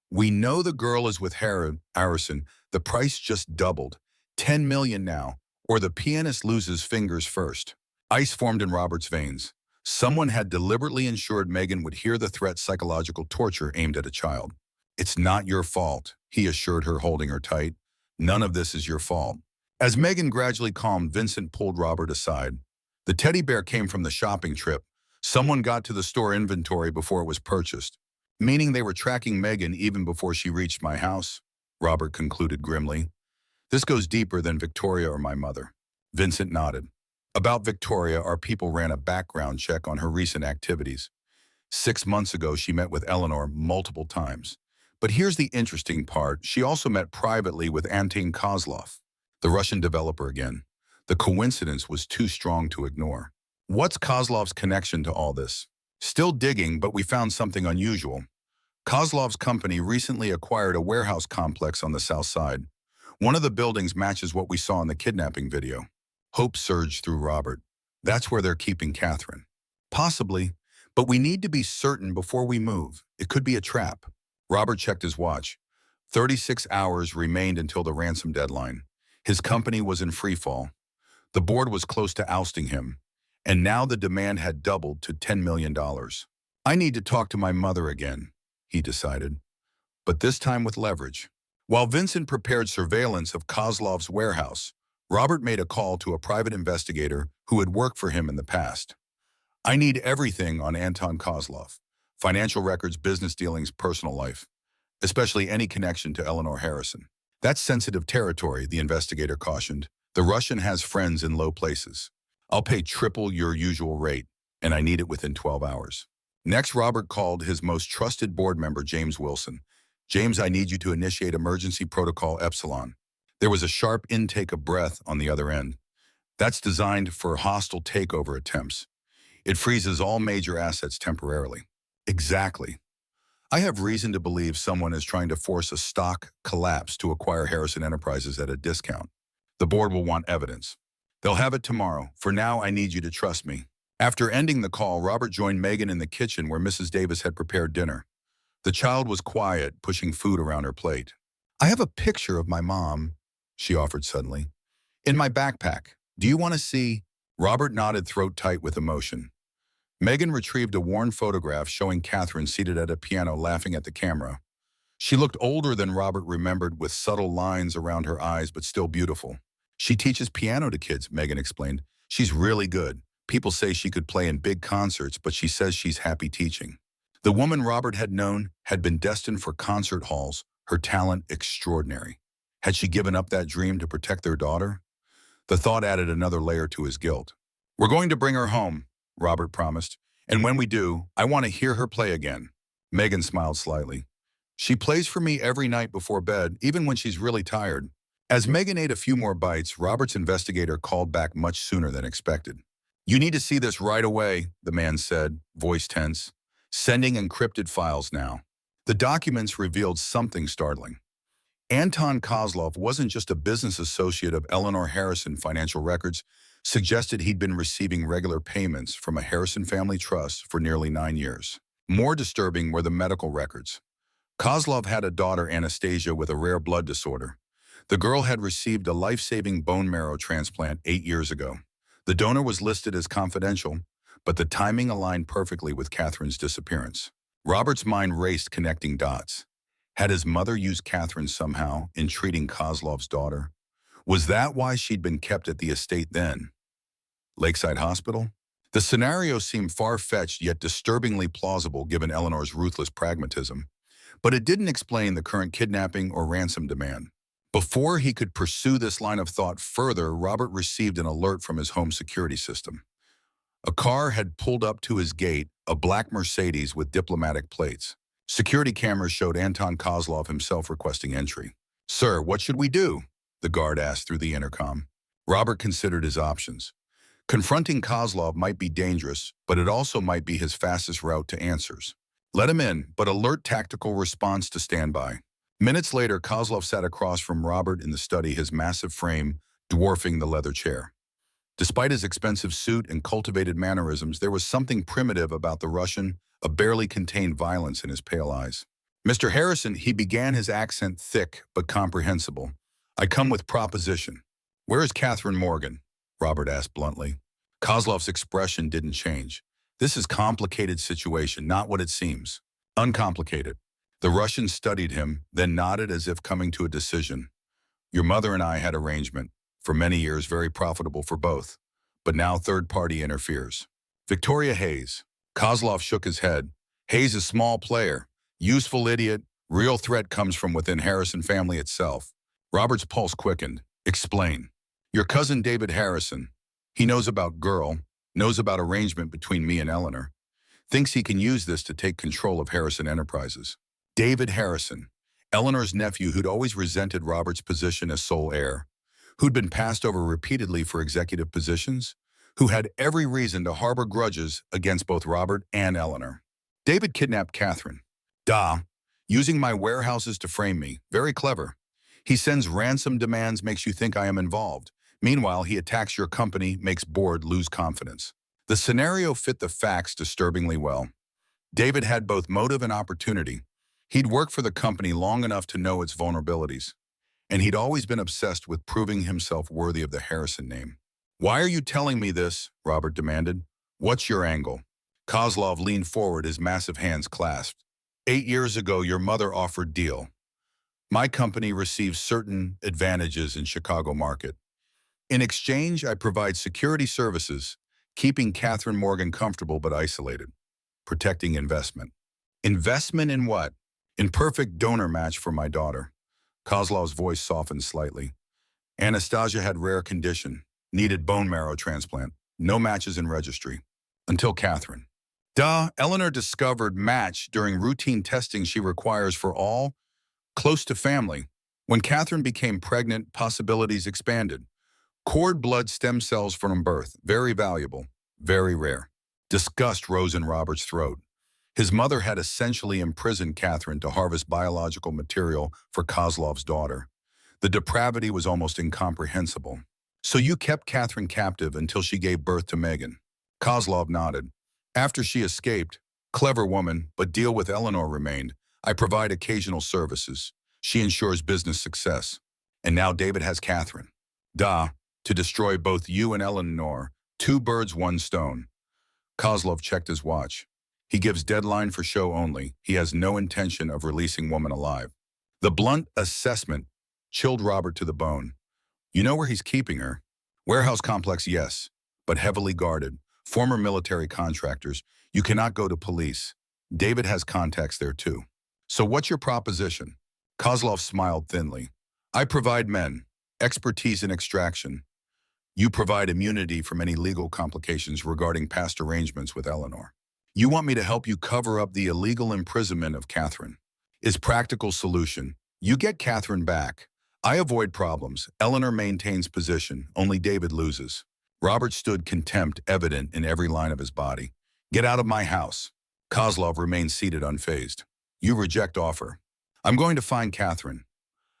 We know the girl is with Harrison. The price just doubled. 10 million now, or the pianist loses fingers first. Ice formed in Robert's veins. Someone had deliberately ensured Megan would hear the threat, psychological torture aimed at a child. It's not your fault, he assured her, holding her tight. None of this is your fault. As Megan gradually calmed, Vincent pulled Robert aside. The teddy bear came from the shopping trip. Someone got to the store inventory before it was purchased. Meaning they were tracking Megan even before she reached my house, Robert concluded grimly. This goes deeper than Victoria or my mother. Vincent nodded. About Victoria, our people ran a background check on her recent activities. 6 months ago, she met with Eleanor multiple times. But here's the interesting part. She also met privately with Anton Kozlov, the Russian developer again. The coincidence was too strong to ignore. What's Kozlov's connection to all this? Still digging, but we found something unusual. Kozlov's company recently acquired a warehouse complex on the south side. One of the buildings matches what we saw in the kidnapping video. Hope surged through Robert. That's where they're keeping Catherine. Possibly, but we need to be certain before we move. It could be a trap. Robert checked his watch. 36 hours remained until the ransom deadline. His company was in free fall. The board was close to ousting him, and now the demand had doubled to $10 million. I need to talk to my mother again, he decided, but this time with leverage. While Vincent prepared surveillance of Kozlov's warehouse, Robert made a call to a private investigator who had worked for him in the past. I need everything on Anton Kozlov. Financial records, business dealings, personal life. Especially any connection to Eleanor Harrison. That's sensitive territory, the investigator cautioned. The Russian has friends in low places. I'll pay triple your usual rate, and I need it within 12 hours. Next, Robert called his most trusted board member, James Wilson. James, I need you to initiate emergency protocol Epsilon. There was a sharp intake of breath on the other end. That's designed for hostile takeover attempts. It freezes all major assets temporarily. Exactly. I have reason to believe someone is trying to force a stock collapse to acquire Harrison Enterprises at a discount. The board will want evidence. They'll have it tomorrow. For now, I need you to trust me. After ending the call, Robert joined Megan in the kitchen where Mrs. Davis had prepared dinner. The child was quiet, pushing food around her plate. I have a picture of my mom, she offered suddenly. In my backpack. Do you want to see? Robert nodded, throat tight with emotion. Megan retrieved a worn photograph showing Catherine seated at a piano laughing at the camera. She looked older than Robert remembered, with subtle lines around her eyes but still beautiful. She teaches piano to kids, Megan explained. She's really good. People say she could play in big concerts, but she says she's happy teaching. The woman Robert had known had been destined for concert halls, her talent extraordinary. Had she given up that dream to protect their daughter? The thought added another layer to his guilt. We're going to bring her home, Robert promised. And when we do, I want to hear her play again. Megan smiled slightly. She plays for me every night before bed, even when she's really tired. As Megan ate a few more bites, Robert's investigator called back much sooner than expected. You need to see this right away, the man said, voice tense. Sending encrypted files now. The documents revealed something startling. Anton Kozlov wasn't just a business associate of Eleanor Harrison. Financial records suggested he'd been receiving regular payments from a Harrison family trust for nearly 9 years. More disturbing were the medical records. Kozlov had a daughter, Anastasia, with a rare blood disorder. The girl had received a life-saving bone marrow transplant 8 years ago. The donor was listed as confidential, but the timing aligned perfectly with Catherine's disappearance. Robert's mind raced, connecting dots. Had his mother used Catherine somehow in treating Kozlov's daughter? Was that why she'd been kept at the estate then? Lakeside Hospital? The scenario seemed far-fetched yet disturbingly plausible given Eleanor's ruthless pragmatism, but it didn't explain the current kidnapping or ransom demand. Before he could pursue this line of thought further, Robert received an alert from his home security system. A car had pulled up to his gate, a black Mercedes with diplomatic plates. Security cameras showed Anton Kozlov himself requesting entry. Sir, what should we do? The guard asked through the intercom. Robert considered his options. Confronting Kozlov might be dangerous, but it also might be his fastest route to answers. Let him in, but alert tactical response to standby. Minutes later, Kozlov sat across from Robert in the study, his massive frame dwarfing the leather chair. Despite his expensive suit and cultivated mannerisms, there was something primitive about the Russian, a barely contained violence in his pale eyes. Mr. Harrison, he began, his accent thick but comprehensible. I come with proposition. Where is Catherine Morgan? Robert asked bluntly. Kozlov's expression didn't change. This is a complicated situation, not what it seems. Uncomplicated. The Russian studied him, then nodded as if coming to a decision. Your mother and I had arrangement. For many years, very profitable for both. But now third party interferes. Victoria Hayes. Kozlov shook his head. Hayes is small player. Useful idiot. Real threat comes from within Harrison family itself. Robert's pulse quickened. Explain. Your cousin David Harrison. He knows about girl, knows about arrangement between me and Eleanor. Thinks he can use this to take control of Harrison Enterprises. David Harrison, Eleanor's nephew who'd always resented Robert's position as sole heir, who'd been passed over repeatedly for executive positions, who had every reason to harbor grudges against both Robert and Eleanor. David kidnapped Catherine. Using my warehouses to frame me. Very clever. He sends ransom demands, makes you think I am involved. Meanwhile, he attacks your company, makes board lose confidence. The scenario fit the facts disturbingly well. David had both motive and opportunity. He'd worked for the company long enough to know its vulnerabilities, and he'd always been obsessed with proving himself worthy of the Harrison name. Why are you telling me this? Robert demanded. What's your angle? Kozlov leaned forward, his massive hands clasped. 8 years ago, your mother offered deal. My company receives certain advantages in Chicago market. In exchange, I provide security services, keeping Catherine Morgan comfortable but isolated, protecting investment. Investment in what? In perfect donor match for my daughter. Kozlov's voice softened slightly. Anastasia had rare condition, needed bone marrow transplant, no matches in registry. Until Catherine. Eleanor discovered match during routine testing she requires for all close to family. When Catherine became pregnant, possibilities expanded. Cord blood stem cells from birth, very valuable, very rare. Disgust rose in Robert's throat. His mother had essentially imprisoned Catherine to harvest biological material for Kozlov's daughter. The depravity was almost incomprehensible. So you kept Catherine captive until she gave birth to Megan. Kozlov nodded. After she escaped, clever woman, but deal with Eleanor remained. I provide occasional services. She ensures business success. And now David has Catherine. To destroy both you and Eleanor, two birds, one stone. Kozlov checked his watch. He gives deadline for show only. He has no intention of releasing woman alive. The blunt assessment chilled Robert to the bone. You know where he's keeping her? Warehouse complex, yes, but heavily guarded. Former military contractors. You cannot go to police. David has contacts there too. So what's your proposition? Kozlov smiled thinly. I provide men, expertise in extraction. You provide immunity from any legal complications regarding past arrangements with Eleanor. You want me to help you cover up the illegal imprisonment of Catherine. Is practical solution. You get Catherine back. I avoid problems. Eleanor maintains position. Only David loses. Robert stood, contempt evident in every line of his body. Get out of my house. Kozlov remained seated unfazed. You reject offer. I'm going to find Catherine.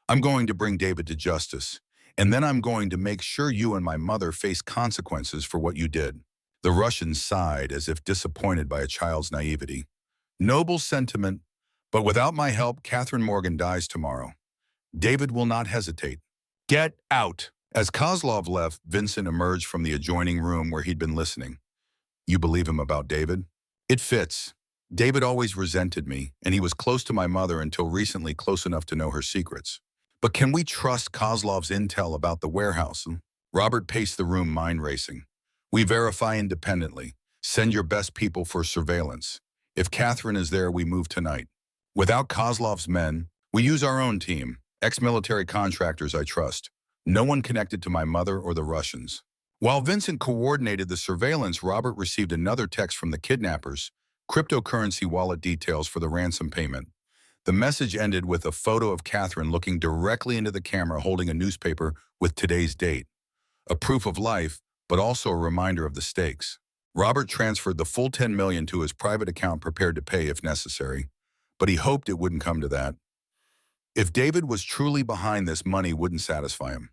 I'm going to bring David to justice. And then I'm going to make sure you and my mother face consequences for what you did. The Russian sighed as if disappointed by a child's naivety. Noble sentiment, but without my help, Catherine Morgan dies tomorrow. David will not hesitate. Get out! As Kozlov left, Vincent emerged from the adjoining room where he'd been listening. You believe him about David? It fits. David always resented me, and he was close to my mother until recently, close enough to know her secrets. But can we trust Kozlov's intel about the warehouse? Robert paced the room, mind racing. We verify independently. Send your best people for surveillance. If Catherine is there, we move tonight. Without Kozlov's men, we use our own team. Ex-military contractors I trust. No one connected to my mother or the Russians. While Vincent coordinated the surveillance, Robert received another text from the kidnappers, cryptocurrency wallet details for the ransom payment. The message ended with a photo of Catherine looking directly into the camera holding a newspaper with today's date. A proof of life, but also a reminder of the stakes. Robert transferred the full $10 million to his private account, prepared to pay if necessary, but he hoped it wouldn't come to that. If David was truly behind this, money wouldn't satisfy him.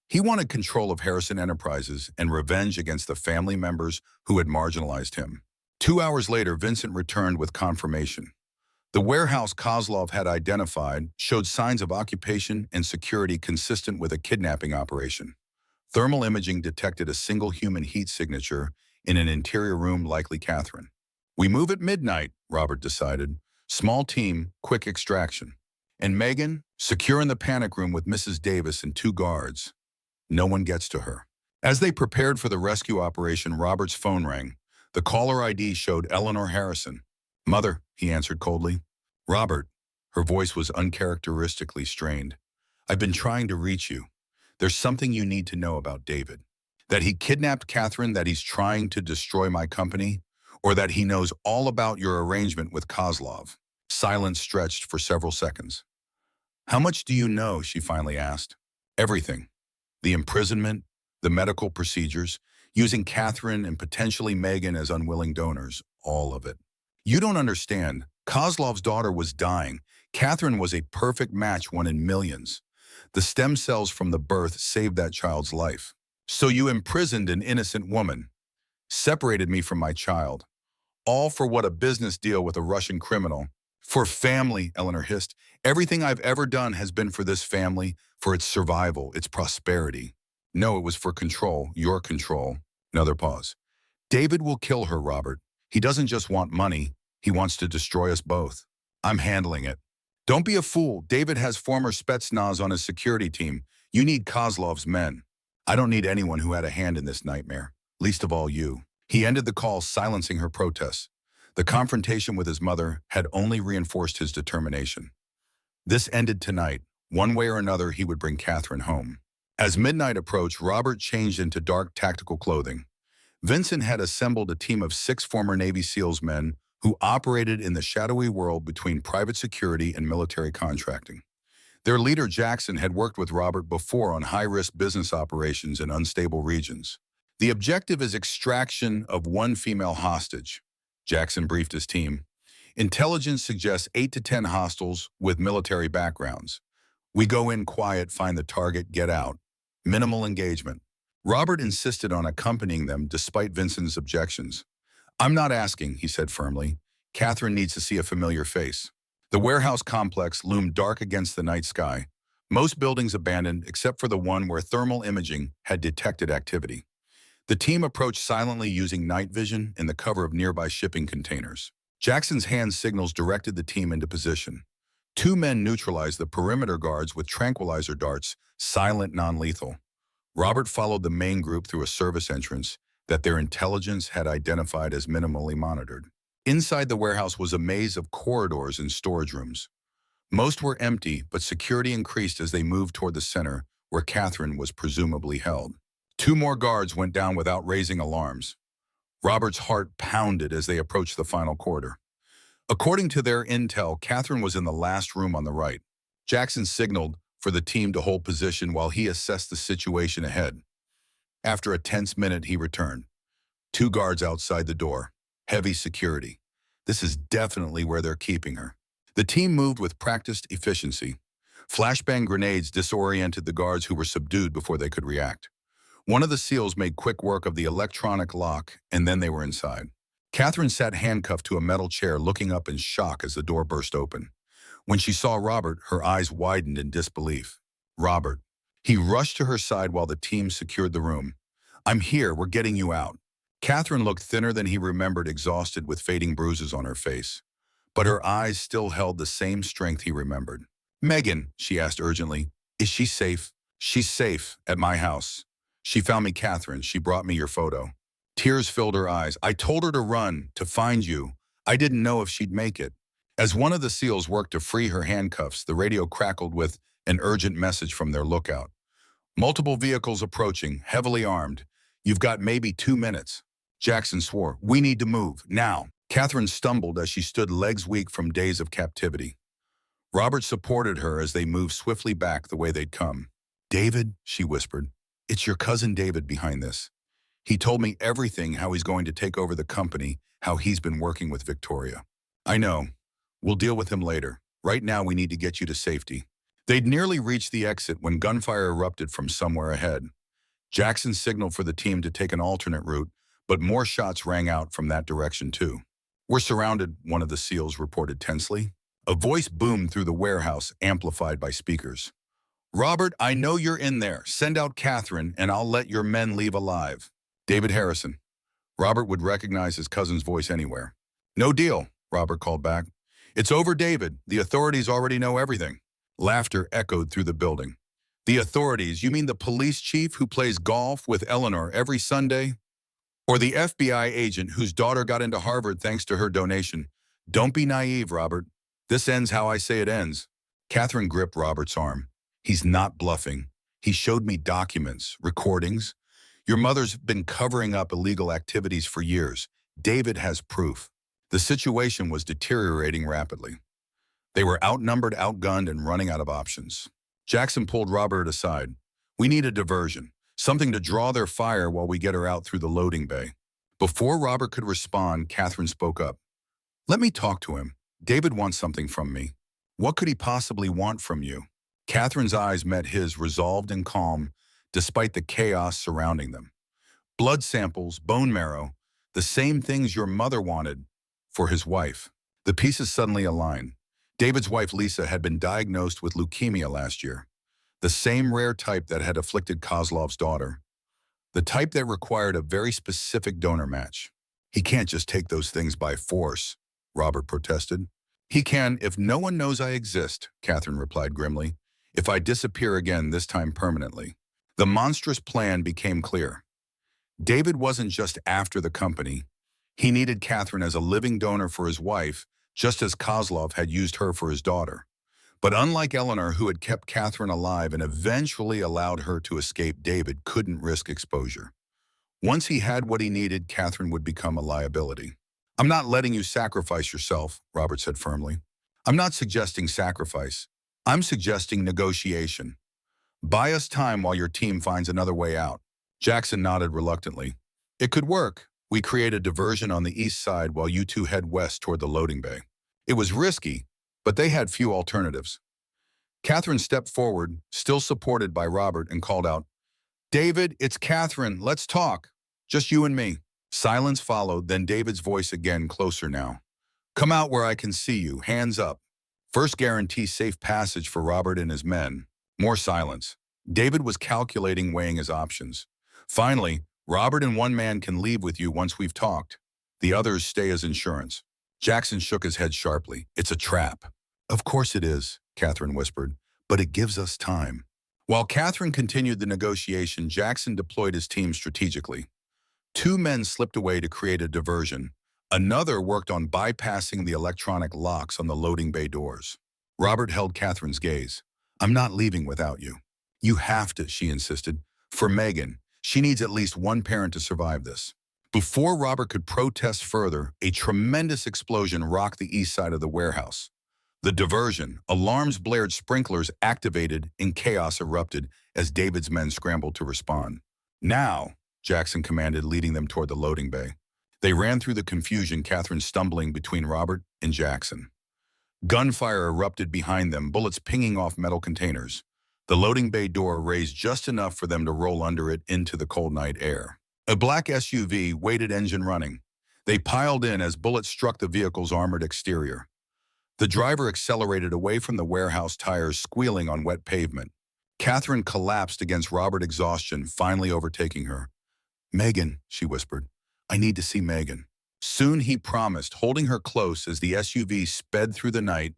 He wanted control of Harrison Enterprises and revenge against the family members who had marginalized him. 2 hours later, Vincent returned with confirmation. The warehouse Kozlov had identified showed signs of occupation and security consistent with a kidnapping operation. Thermal imaging detected a single human heat signature in an interior room, likely Catherine. We move at midnight, Robert decided. Small team, quick extraction. And Megan, secure in the panic room with Mrs. Davis and 2 guards. No one gets to her. As they prepared for the rescue operation, Robert's phone rang. The caller ID showed Eleanor Harrison. Mother, he answered coldly. Robert, her voice was uncharacteristically strained. I've been trying to reach you. There's something you need to know about David. That he kidnapped Catherine, that he's trying to destroy my company, or that he knows all about your arrangement with Kozlov. Silence stretched for several seconds. How much do you know? She finally asked. Everything. The imprisonment, the medical procedures, using Catherine and potentially Megan as unwilling donors, all of it. You don't understand. Kozlov's daughter was dying. Catherine was a perfect match, one in millions. The stem cells from the birth saved that child's life. So you imprisoned an innocent woman, separated me from my child, all for what? A business deal with a Russian criminal. For family, Eleanor hissed. Everything I've ever done has been for this family, for its survival, its prosperity. No, it was for control, your control. Another pause. David will kill her, Robert. He doesn't just want money. He wants to destroy us both. I'm handling it. Don't be a fool. David has former Spetsnaz on his security team. You need Kozlov's men. I don't need anyone who had a hand in this nightmare, least of all you. He ended the call, silencing her protests. The confrontation with his mother had only reinforced his determination. This ended tonight. One way or another, he would bring Catherine home. As midnight approached, Robert changed into dark tactical clothing. Vincent had assembled a team of 6 former Navy SEALs men who operated in the shadowy world between private security and military contracting. Their leader, Jackson, had worked with Robert before on high-risk business operations in unstable regions. The objective is extraction of 1 female hostage. Jackson briefed his team. Intelligence suggests 8 to 10 hostiles with military backgrounds. We go in quiet, find the target, get out. Minimal engagement. Robert insisted on accompanying them despite Vincent's objections. "I'm not asking," he said firmly. "Catherine needs to see a familiar face." The warehouse complex loomed dark against the night sky, most buildings abandoned except for the one where thermal imaging had detected activity. The team approached silently using night vision in the cover of nearby shipping containers. Jackson's hand signals directed the team into position. Two men neutralized the perimeter guards with tranquilizer darts, silent, non-lethal. Robert followed the main group through a service entrance that their intelligence had identified as minimally monitored. Inside the warehouse was a maze of corridors and storage rooms. Most were empty, but security increased as they moved toward the center, where Catherine was presumably held. Two more guards went down without raising alarms. Robert's heart pounded as they approached the final corridor. According to their intel, Catherine was in the last room on the right. Jackson signaled for the team to hold position while he assessed the situation ahead. After a tense minute, he returned. Two guards outside the door. Heavy security. This is definitely where they're keeping her. The team moved with practiced efficiency. Flashbang grenades disoriented the guards who were subdued before they could react. One of the SEALs made quick work of the electronic lock, and then they were inside. Catherine sat handcuffed to a metal chair, looking up in shock as the door burst open. When she saw Robert, her eyes widened in disbelief. "Robert." He rushed to her side while the team secured the room. "I'm here, we're getting you out." Catherine looked thinner than he remembered, exhausted with fading bruises on her face. But her eyes still held the same strength he remembered. "Megan," she asked urgently, "is she safe?" "She's safe, at my house. She found me, Catherine. She brought me your photo." Tears filled her eyes. "I told her to run, to find you. I didn't know if she'd make it." As one of the SEALs worked to free her handcuffs, the radio crackled with an urgent message from their lookout. "Multiple vehicles approaching, heavily armed. You've got maybe 2 minutes." Jackson swore, "We need to move, now." Catherine stumbled as she stood, legs weak from days of captivity. Robert supported her as they moved swiftly back the way they'd come. "David," she whispered, "it's your cousin David behind this. He told me everything, how he's going to take over the company, how he's been working with Victoria." "I know. We'll deal with him later. Right now we need to get you to safety." They'd nearly reached the exit when gunfire erupted from somewhere ahead. Jackson signaled for the team to take an alternate route, but more shots rang out from that direction too. "We're surrounded," one of the SEALs reported tensely. A voice boomed through the warehouse, amplified by speakers. "Robert, I know you're in there. Send out Catherine, and I'll let your men leave alive." "David Harrison." Robert would recognize his cousin's voice anywhere. "No deal," Robert called back. "It's over, David. The authorities already know everything." Laughter echoed through the building. "The authorities? You mean the police chief who plays golf with Eleanor every Sunday? Or the FBI agent whose daughter got into Harvard thanks to her donation? Don't be naive, Robert. This ends how I say it ends." Catherine gripped Robert's arm. "He's not bluffing. He showed me documents, recordings. Your mother's been covering up illegal activities for years. David has proof." The situation was deteriorating rapidly. They were outnumbered, outgunned, and running out of options. Jackson pulled Robert aside. "We need a diversion, something to draw their fire while we get her out through the loading bay." Before Robert could respond, Catherine spoke up. "Let me talk to him. David wants something from me." "What could he possibly want from you?" Catherine's eyes met his, resolved and calm, despite the chaos surrounding them. "Blood samples, bone marrow, the same things your mother wanted for his wife." The pieces suddenly aligned. David's wife, Lisa, had been diagnosed with leukemia last year, the same rare type that had afflicted Kozlov's daughter, the type that required a very specific donor match. "He can't just take those things by force," Robert protested. "He can if no one knows I exist," Catherine replied grimly. "If I disappear again, this time permanently." The monstrous plan became clear. David wasn't just after the company. He needed Catherine as a living donor for his wife, just as Kozlov had used her for his daughter. But unlike Eleanor, who had kept Catherine alive and eventually allowed her to escape, David couldn't risk exposure. Once he had what he needed, Catherine would become a liability. "I'm not letting you sacrifice yourself," Robert said firmly. "I'm not suggesting sacrifice. I'm suggesting negotiation. Buy us time while your team finds another way out." Jackson nodded reluctantly. "It could work. We create a diversion on the east side while you two head west toward the loading bay." It was risky, but they had few alternatives. Catherine stepped forward, still supported by Robert, and called out, David, it's Catherine. Let's talk. Just you and me. Silence followed, then David's voice again, closer now. Come out where I can see you, hands up. First guarantee safe passage for Robert and his men. More silence. David was calculating, weighing his options. Finally, Robert and one man can leave with you once we've talked. The others stay as insurance. Jackson shook his head sharply. It's a trap. Of course it is, Catherine whispered, but it gives us time. While Catherine continued the negotiation, Jackson deployed his team strategically. Two men slipped away to create a diversion. Another worked on bypassing the electronic locks on the loading bay doors. Robert held Catherine's gaze. I'm not leaving without you. You have to, she insisted. For Megan, she needs at least one parent to survive this. Before Robert could protest further, a tremendous explosion rocked the east side of the warehouse. The diversion, alarms blared, sprinklers activated, and chaos erupted as David's men scrambled to respond. Now, Jackson commanded, leading them toward the loading bay. They ran through the confusion, Catherine stumbling between Robert and Jackson. Gunfire erupted behind them, bullets pinging off metal containers. The loading bay door raised just enough for them to roll under it into the cold night air. A black SUV waited, engine running. They piled in as bullets struck the vehicle's armored exterior. The driver accelerated away from the warehouse, tires squealing on wet pavement. Catherine collapsed against Robert, exhaustion finally overtaking her. Megan, she whispered. I need to see Megan. Soon, he promised, holding her close as the SUV sped through the night,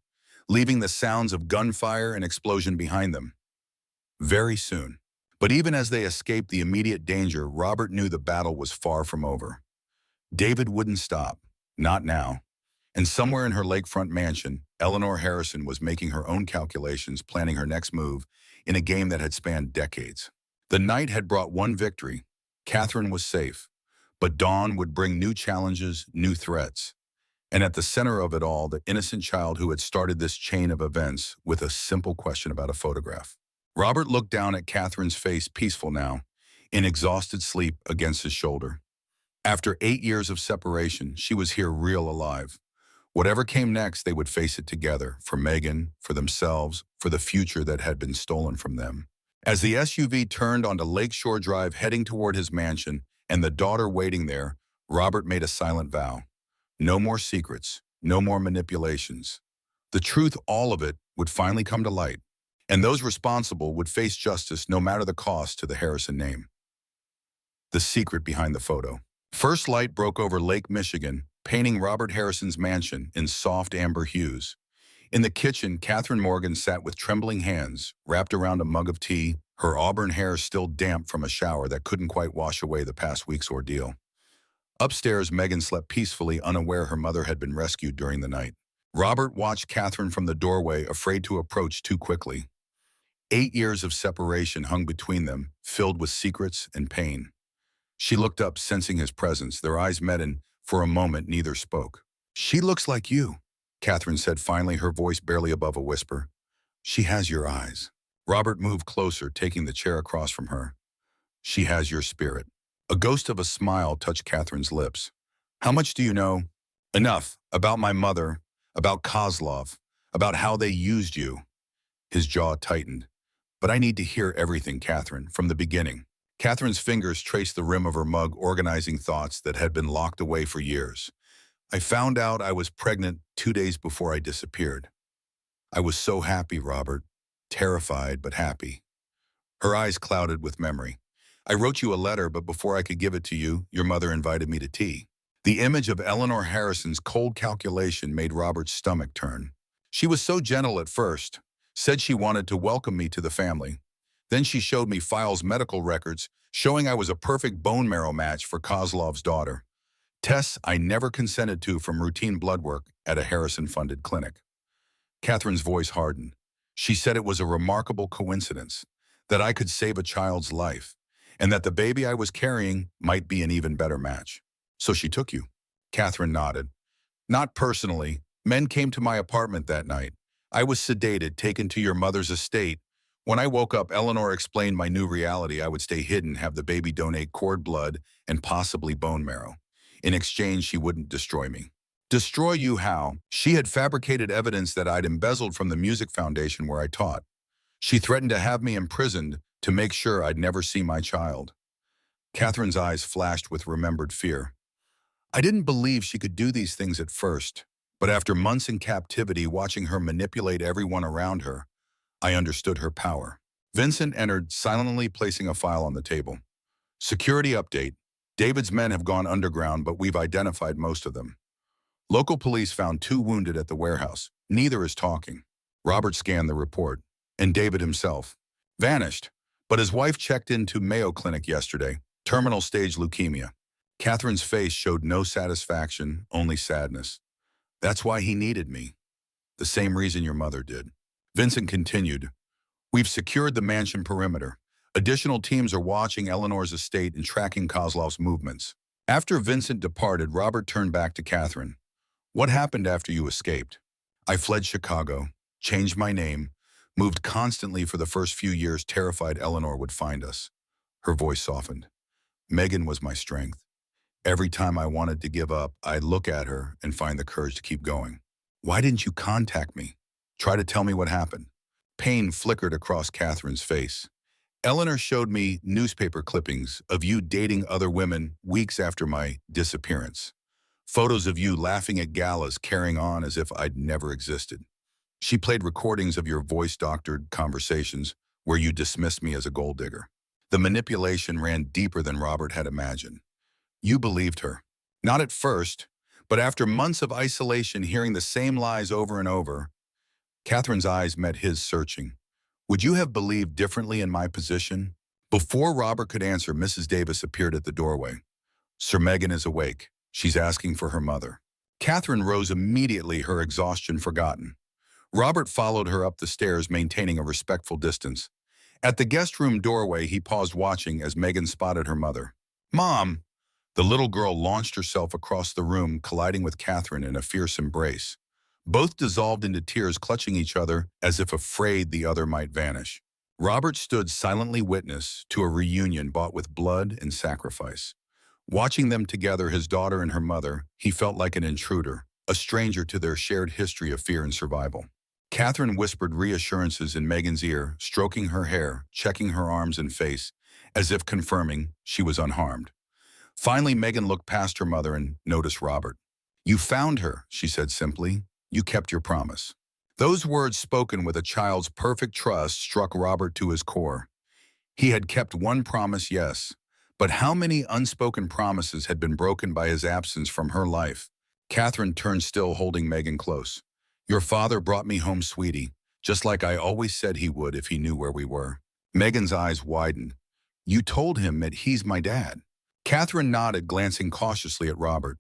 leaving the sounds of gunfire and explosion behind them. Very soon. But even as they escaped the immediate danger, Robert knew the battle was far from over. David wouldn't stop. Not now. And somewhere in her lakefront mansion, Eleanor Harrison was making her own calculations, planning her next move in a game that had spanned decades. The night had brought one victory. Catherine was safe. But dawn would bring new challenges, new threats. And at the center of it all, the innocent child who had started this chain of events with a simple question about a photograph. Robert looked down at Catherine's face, peaceful now, in exhausted sleep against his shoulder. After 8 years of separation, she was here, real, alive. Whatever came next, they would face it together, for Megan, for themselves, for the future that had been stolen from them. As the SUV turned onto Lakeshore Drive, heading toward his mansion, and the daughter waiting there, Robert made a silent vow. No more secrets, no more manipulations. The truth, all of it, would finally come to light, and those responsible would face justice no matter the cost to the Harrison name. The secret behind the photo. First light broke over Lake Michigan, painting Robert Harrison's mansion in soft amber hues. In the kitchen, Catherine Morgan sat with trembling hands, wrapped around a mug of tea, her auburn hair still damp from a shower that couldn't quite wash away the past week's ordeal. Upstairs, Megan slept peacefully, unaware her mother had been rescued during the night. Robert watched Catherine from the doorway, afraid to approach too quickly. 8 years of separation hung between them, filled with secrets and pain. She looked up, sensing his presence. Their eyes met, and for a moment, neither spoke. She looks like you, Catherine said finally, her voice barely above a whisper. She has your eyes. Robert moved closer, taking the chair across from her. She has your spirit. A ghost of a smile touched Catherine's lips. How much do you know? Enough. About my mother, about Kozlov, about how they used you. His jaw tightened. But I need to hear everything, Catherine, from the beginning. Catherine's fingers traced the rim of her mug, organizing thoughts that had been locked away for years. I found out I was pregnant 2 days before I disappeared. I was so happy, Robert. Terrified, but happy. Her eyes clouded with memory. I wrote you a letter, but before I could give it to you, your mother invited me to tea. The image of Eleanor Harrison's cold calculation made Robert's stomach turn. She was so gentle at first, said she wanted to welcome me to the family. Then she showed me files, medical records, showing I was a perfect bone marrow match for Kozlov's daughter. Tests I never consented to from routine blood work at a Harrison-funded clinic. Catherine's voice hardened. She said it was a remarkable coincidence, that I could save a child's life, and that the baby I was carrying might be an even better match. So she took you. Catherine nodded. Not personally. Men came to my apartment that night. I was sedated, taken to your mother's estate. When I woke up, Eleanor explained my new reality. I would stay hidden, have the baby donate cord blood and possibly bone marrow. In exchange, she wouldn't destroy me. Destroy you how? She had fabricated evidence that I'd embezzled from the music foundation where I taught. She threatened to have me imprisoned, to make sure I'd never see my child. Catherine's eyes flashed with remembered fear. I didn't believe she could do these things at first, but after months in captivity watching her manipulate everyone around her, I understood her power. Vincent entered, silently placing a file on the table. Security update. David's men have gone underground, but we've identified most of them. Local police found 2 wounded at the warehouse. Neither is talking. Robert scanned the report, and David himself vanished, but his wife checked into Mayo Clinic yesterday, terminal stage leukemia. Catherine's face showed no satisfaction, only sadness. That's why he needed me. The same reason your mother did. Vincent continued, we've secured the mansion perimeter. Additional teams are watching Eleanor's estate and tracking Kozlov's movements. After Vincent departed, Robert turned back to Catherine. What happened after you escaped? I fled Chicago, changed my name, moved constantly for the first few years, terrified Eleanor would find us. Her voice softened. Megan was my strength. Every time I wanted to give up, I'd look at her and find the courage to keep going. Why didn't you contact me? Try to tell me what happened. Pain flickered across Catherine's face. Eleanor showed me newspaper clippings of you dating other women weeks after my disappearance. Photos of you laughing at galas, carrying on as if I'd never existed. She played recordings of your voice-doctored conversations where you dismissed me as a gold digger. The manipulation ran deeper than Robert had imagined. You believed her. Not at first, but after months of isolation hearing the same lies over and over. Catherine's eyes met his, searching. Would you have believed differently in my position? Before Robert could answer, Mrs. Davis appeared at the doorway. Sir Megan is awake. She's asking for her mother. Catherine rose immediately, her exhaustion forgotten. Robert followed her up the stairs, maintaining a respectful distance. At the guest room doorway, he paused, watching as Megan spotted her mother. Mom! The little girl launched herself across the room, colliding with Catherine in a fierce embrace. Both dissolved into tears, clutching each other as if afraid the other might vanish. Robert stood silently, witness to a reunion bought with blood and sacrifice. Watching them together, his daughter and her mother, he felt like an intruder, a stranger to their shared history of fear and survival. Catherine whispered reassurances in Megan's ear, stroking her hair, checking her arms and face, as if confirming she was unharmed. Finally, Megan looked past her mother and noticed Robert. You found her, she said simply. You kept your promise. Those words, spoken with a child's perfect trust, struck Robert to his core. He had kept one promise, yes, but how many unspoken promises had been broken by his absence from her life? Catherine turned still, holding Megan close. Your father brought me home, sweetie, just like I always said he would if he knew where we were. Megan's eyes widened. You told him that he's my dad. Catherine nodded, glancing cautiously at Robert.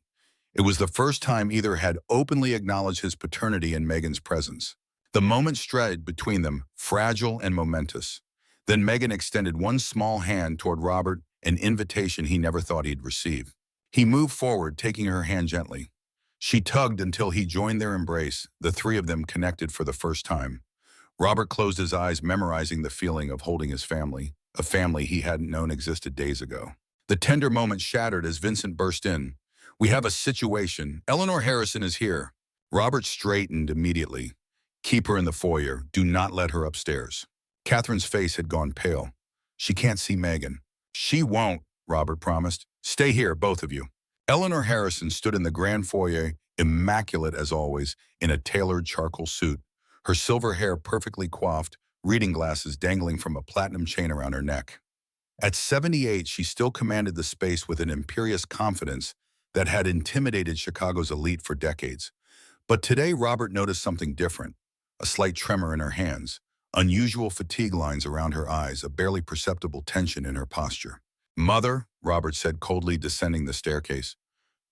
It was the first time either had openly acknowledged his paternity in Megan's presence. The moment stretched between them, fragile and momentous. Then Megan extended one small hand toward Robert, an invitation he never thought he'd receive. He moved forward, taking her hand gently. She tugged until he joined their embrace, the 3 of them connected for the first time. Robert closed his eyes, memorizing the feeling of holding his family, a family he hadn't known existed days ago. The tender moment shattered as Vincent burst in. We have a situation. Eleanor Harrison is here. Robert straightened immediately. Keep her in the foyer. Do not let her upstairs. Catherine's face had gone pale. She can't see Megan. She won't, Robert promised. Stay here, both of you. Eleanor Harrison stood in the grand foyer, immaculate as always, in a tailored charcoal suit, her silver hair perfectly coiffed, reading glasses dangling from a platinum chain around her neck. At 78, she still commanded the space with an imperious confidence that had intimidated Chicago's elite for decades. But today, Robert noticed something different, a slight tremor in her hands, unusual fatigue lines around her eyes, a barely perceptible tension in her posture. Mother, Robert said coldly, descending the staircase.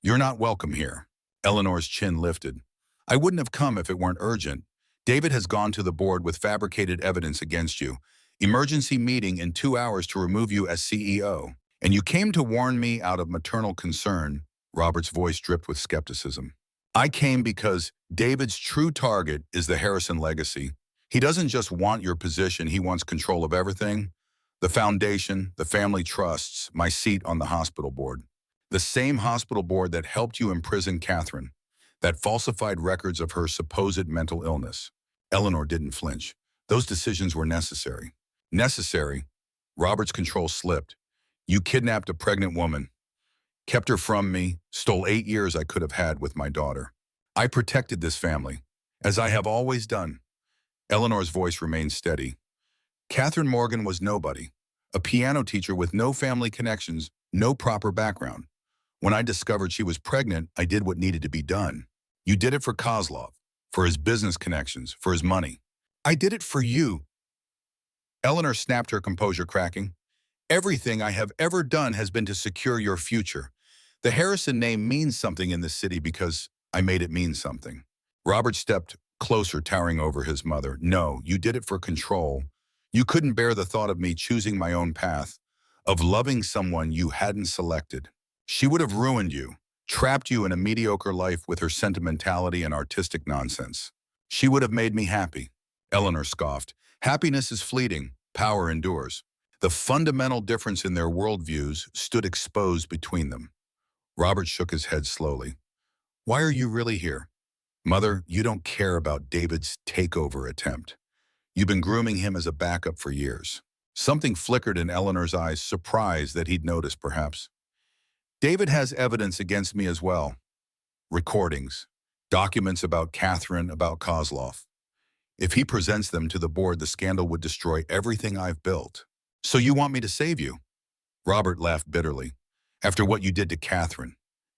You're not welcome here. Eleanor's chin lifted. I wouldn't have come if it weren't urgent. David has gone to the board with fabricated evidence against you. Emergency meeting in 2 hours to remove you as CEO. And you came to warn me out of maternal concern. Robert's voice dripped with skepticism. I came because David's true target is the Harrison legacy. He doesn't just want your position, he wants control of everything. The foundation, the family trusts, my seat on the hospital board. The same hospital board that helped you imprison Catherine, that falsified records of her supposed mental illness. Eleanor didn't flinch. Those decisions were necessary. Necessary? Robert's control slipped. You kidnapped a pregnant woman, kept her from me, stole 8 years I could have had with my daughter. I protected this family, as I have always done. Eleanor's voice remained steady. Catherine Morgan was nobody, a piano teacher with no family connections, no proper background. When I discovered she was pregnant, I did what needed to be done. You did it for Kozlov, for his business connections, for his money. I did it for you. Eleanor snapped, her composure cracking. Everything I have ever done has been to secure your future. The Harrison name means something in this city because I made it mean something. Robert stepped closer, towering over his mother. No, you did it for control. You couldn't bear the thought of me choosing my own path, of loving someone you hadn't selected. She would have ruined you, trapped you in a mediocre life with her sentimentality and artistic nonsense. She would have made me happy. Eleanor scoffed. Happiness is fleeting. Power endures. The fundamental difference in their worldviews stood exposed between them. Robert shook his head slowly. Why are you really here? Mother, you don't care about David's takeover attempt. You've been grooming him as a backup for years. Something flickered in Eleanor's eyes, surprised that he'd noticed, perhaps. David has evidence against me as well. Recordings, documents about Catherine, about Kozlov. If he presents them to the board, the scandal would destroy everything I've built. So you want me to save you? Robert laughed bitterly. After what you did to Catherine,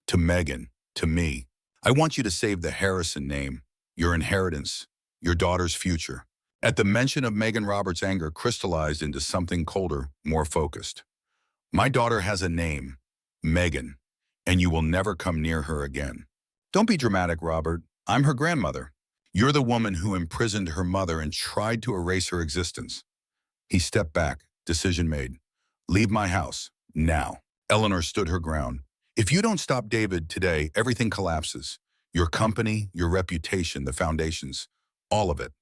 to Megan, to me, I want you to save the Harrison name, your inheritance, your daughter's future. At the mention of Megan, Robert's anger crystallized into something colder, more focused. My daughter has a name, Megan, and you will never come near her again. Don't be dramatic, Robert. I'm her grandmother. You're the woman who imprisoned her mother and tried to erase her existence. He stepped back, decision made. Leave my house, now. Eleanor stood her ground. If you don't stop David today, everything collapses. Your company, your reputation, the foundations, all of it.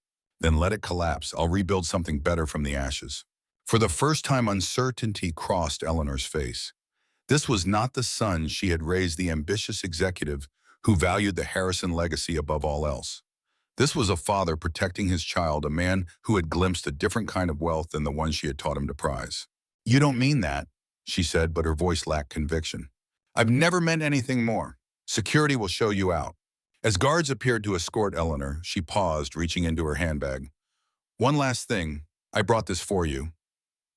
Then let it collapse. I'll rebuild something better from the ashes. For the first time, uncertainty crossed Eleanor's face. This was not the son she had raised, the ambitious executive who valued the Harrison legacy above all else. This was a father protecting his child, a man who had glimpsed a different kind of wealth than the one she had taught him to prize. You don't mean that, she said, but her voice lacked conviction. I've never meant anything more. Security will show you out. As guards appeared to escort Eleanor, she paused, reaching into her handbag. One last thing, I brought this for you.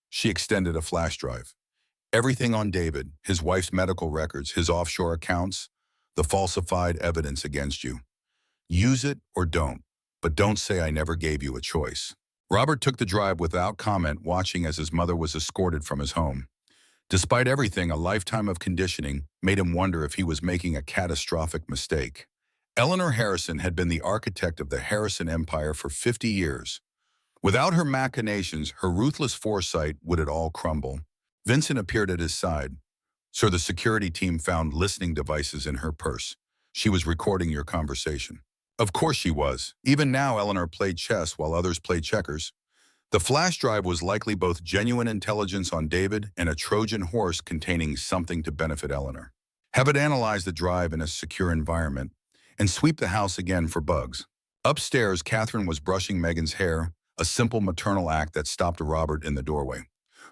She extended a flash drive. Everything on David, his wife's medical records, his offshore accounts, the falsified evidence against you. Use it or don't, but don't say I never gave you a choice. Robert took the drive without comment, watching as his mother was escorted from his home. Despite everything, a lifetime of conditioning made him wonder if he was making a catastrophic mistake. Eleanor Harrison had been the architect of the Harrison Empire for 50 years. Without her machinations, her ruthless foresight, would it all crumble? Vincent appeared at his side. Sir, the security team found listening devices in her purse. She was recording your conversation. Of course she was. Even now, Eleanor played chess while others played checkers. The flash drive was likely both genuine intelligence on David and a Trojan horse containing something to benefit Eleanor. Have it analyze the drive in a secure environment and sweep the house again for bugs. Upstairs, Catherine was brushing Megan's hair, a simple maternal act that stopped Robert in the doorway.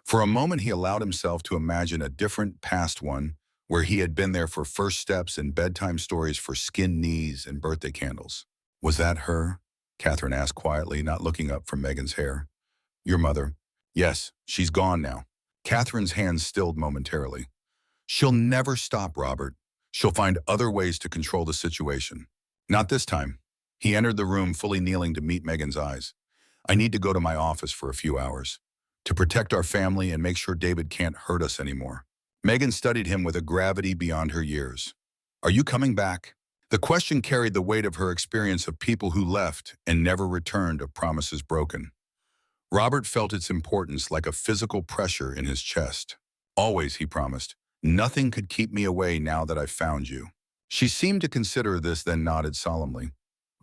For a moment, he allowed himself to imagine a different past one, where he had been there for first steps and bedtime stories for skinned knees and birthday candles. Was that her? Catherine asked quietly, not looking up from Megan's hair. Your mother. Yes, she's gone now. Catherine's hands stilled momentarily. She'll never stop, Robert. She'll find other ways to control the situation. Not this time. He entered the room, fully kneeling to meet Megan's eyes. I need to go to my office for a few hours, to protect our family and make sure David can't hurt us anymore. Megan studied him with a gravity beyond her years. Are you coming back? The question carried the weight of her experience of people who left and never returned, of promises broken. Robert felt its importance like a physical pressure in his chest. Always, he promised. Nothing could keep me away now that I've found you. She seemed to consider this, then nodded solemnly.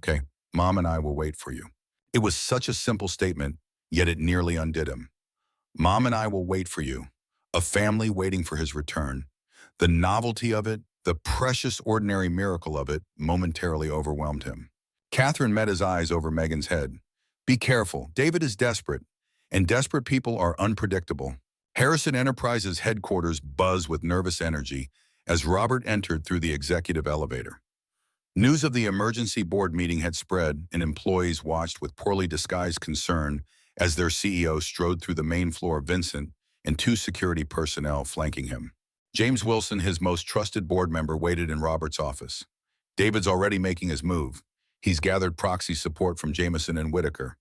Okay, Mom and I will wait for you. It was such a simple statement, yet it nearly undid him. Mom and I will wait for you. A family waiting for his return. The novelty of it, the precious ordinary miracle of it, momentarily overwhelmed him. Catherine met his eyes over Megan's head. Be careful. David is desperate, and desperate people are unpredictable. Harrison Enterprises headquarters buzzed with nervous energy as Robert entered through the executive elevator. News of the emergency board meeting had spread, and employees watched with poorly disguised concern as their CEO strode through the main floor, Vincent and two security personnel flanking him. James Wilson, his most trusted board member, waited in Robert's office. David's already making his move. He's gathered proxy support from Jameson and Whitaker.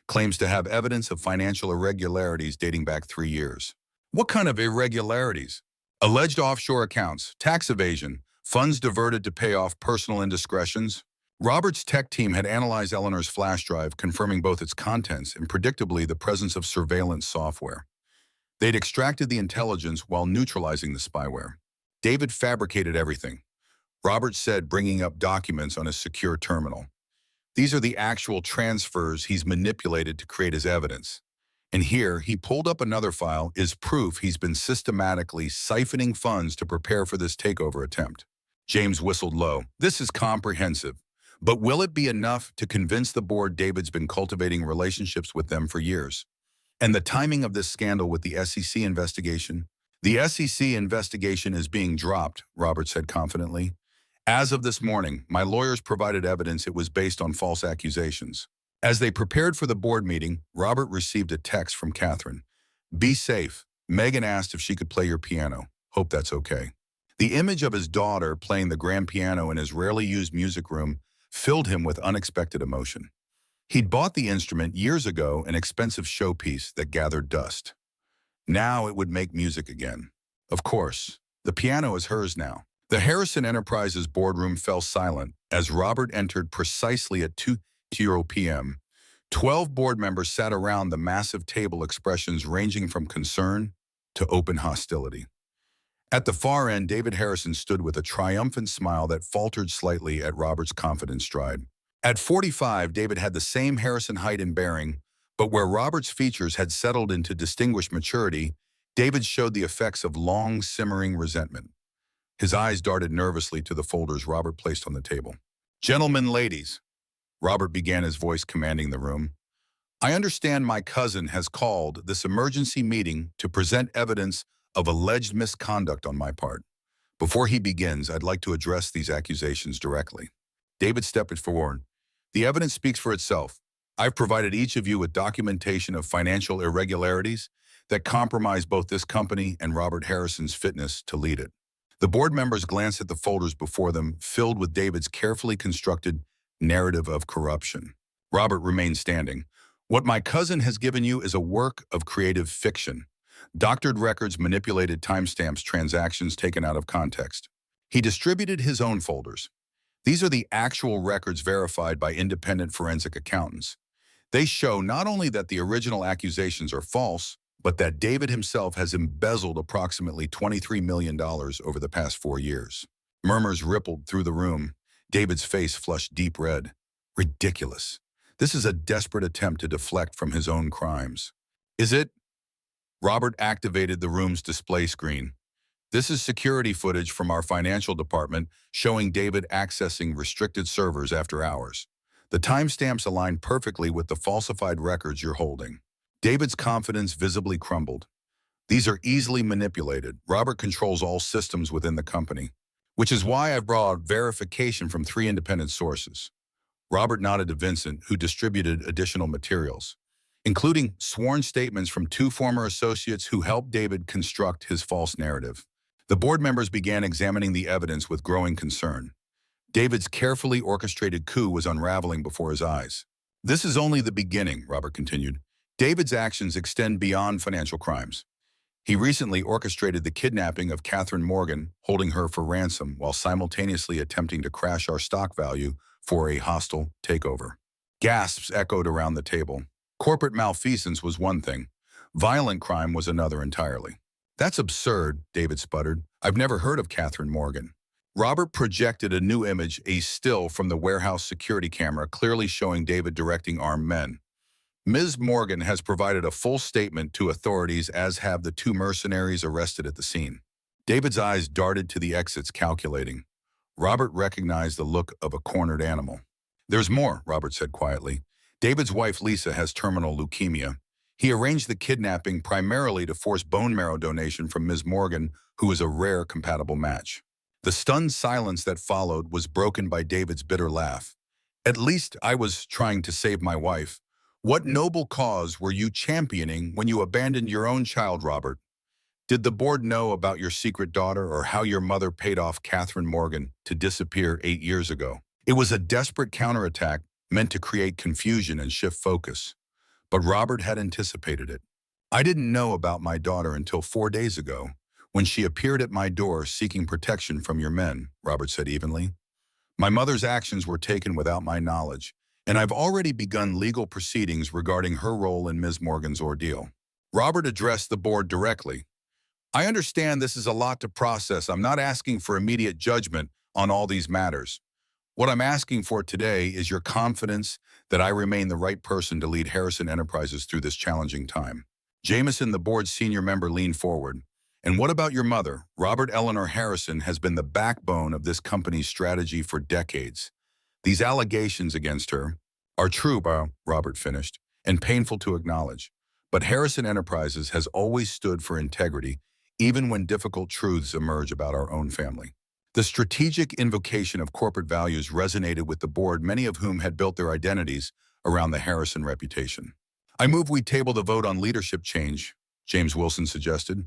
Claims to have evidence of financial irregularities dating back 3 years. What kind of irregularities? Alleged offshore accounts, tax evasion, funds diverted to pay off personal indiscretions. Robert's tech team had analyzed Eleanor's flash drive, confirming both its contents and predictably the presence of surveillance software. They'd extracted the intelligence while neutralizing the spyware. David fabricated everything. Robert said, bringing up documents on a secure terminal. These are the actual transfers he's manipulated to create his evidence. And here, he pulled up another file, is proof he's been systematically siphoning funds to prepare for this takeover attempt. James whistled low. This is comprehensive. But will it be enough to convince the board David's been cultivating relationships with them for years? And the timing of this scandal with the SEC investigation? The SEC investigation is being dropped, Robert said confidently. As of this morning, my lawyers provided evidence it was based on false accusations. As they prepared for the board meeting, Robert received a text from Catherine. Be safe. Megan asked if she could play your piano. Hope that's okay. The image of his daughter playing the grand piano in his rarely used music room filled him with unexpected emotion. He'd bought the instrument years ago, an expensive showpiece that gathered dust. Now it would make music again. Of course, the piano is hers now. The Harrison Enterprises boardroom fell silent as Robert entered precisely at 2:00 p.m. 12 board members sat around the massive table, expressions ranging from concern to open hostility. At the far end, David Harrison stood with a triumphant smile that faltered slightly at Robert's confident stride. At 45, David had the same Harrison height and bearing, but where Robert's features had settled into distinguished maturity, David showed the effects of long, simmering resentment. His eyes darted nervously to the folders Robert placed on the table. Gentlemen, ladies, Robert began, his voice commanding the room. I understand my cousin has called this emergency meeting to present evidence of alleged misconduct on my part. Before he begins, I'd like to address these accusations directly. David stepped forward. The evidence speaks for itself. I've provided each of you with documentation of financial irregularities that compromise both this company and Robert Harrison's fitness to lead it. The board members glanced at the folders before them, filled with David's carefully constructed narrative of corruption. Robert remained standing. What my cousin has given you is a work of creative fiction. Doctored records, manipulated timestamps, transactions taken out of context. He distributed his own folders. These are the actual records verified by independent forensic accountants. They show not only that the original accusations are false, but that David himself has embezzled approximately $23 million over the past 4 years. Murmurs rippled through the room. David's face flushed deep red. Ridiculous. This is a desperate attempt to deflect from his own crimes. Is it? Robert activated the room's display screen. This is security footage from our financial department showing David accessing restricted servers after hours. The timestamps align perfectly with the falsified records you're holding. David's confidence visibly crumbled. These are easily manipulated. Robert controls all systems within the company, which is why I've brought verification from 3 independent sources. Robert nodded to Vincent, who distributed additional materials, including sworn statements from 2 former associates who helped David construct his false narrative. The board members began examining the evidence with growing concern. David's carefully orchestrated coup was unraveling before his eyes. This is only the beginning, Robert continued. David's actions extend beyond financial crimes. He recently orchestrated the kidnapping of Catherine Morgan, holding her for ransom while simultaneously attempting to crash our stock value for a hostile takeover. Gasps echoed around the table. Corporate malfeasance was one thing. Violent crime was another entirely. That's absurd, David sputtered. I've never heard of Catherine Morgan. Robert projected a new image, a still from the warehouse security camera, clearly showing David directing armed men. Ms. Morgan has provided a full statement to authorities, as have the 2 mercenaries arrested at the scene. David's eyes darted to the exits, calculating. Robert recognized the look of a cornered animal. There's more, Robert said quietly. David's wife, Lisa, has terminal leukemia. He arranged the kidnapping primarily to force bone marrow donation from Ms. Morgan, who was a rare compatible match. The stunned silence that followed was broken by David's bitter laugh. At least I was trying to save my wife. What noble cause were you championing when you abandoned your own child, Robert? Did the board know about your secret daughter or how your mother paid off Catherine Morgan to disappear 8 years ago? It was a desperate counterattack meant to create confusion and shift focus. But Robert had anticipated it. I didn't know about my daughter until 4 days ago, when she appeared at my door seeking protection from your men, Robert said evenly. My mother's actions were taken without my knowledge, and I've already begun legal proceedings regarding her role in Ms. Morgan's ordeal. Robert addressed the board directly. I understand this is a lot to process. I'm not asking for immediate judgment on all these matters. What I'm asking for today is your confidence that I remain the right person to lead Harrison Enterprises through this challenging time. Jameson, the board's senior member, leaned forward. And what about your mother? Robert Eleanor Harrison has been the backbone of this company's strategy for decades. These allegations against her are true, Robert finished, and painful to acknowledge. But Harrison Enterprises has always stood for integrity, even when difficult truths emerge about our own family. The strategic invocation of corporate values resonated with the board, many of whom had built their identities around the Harrison reputation. I move we table the vote on leadership change, James Wilson suggested,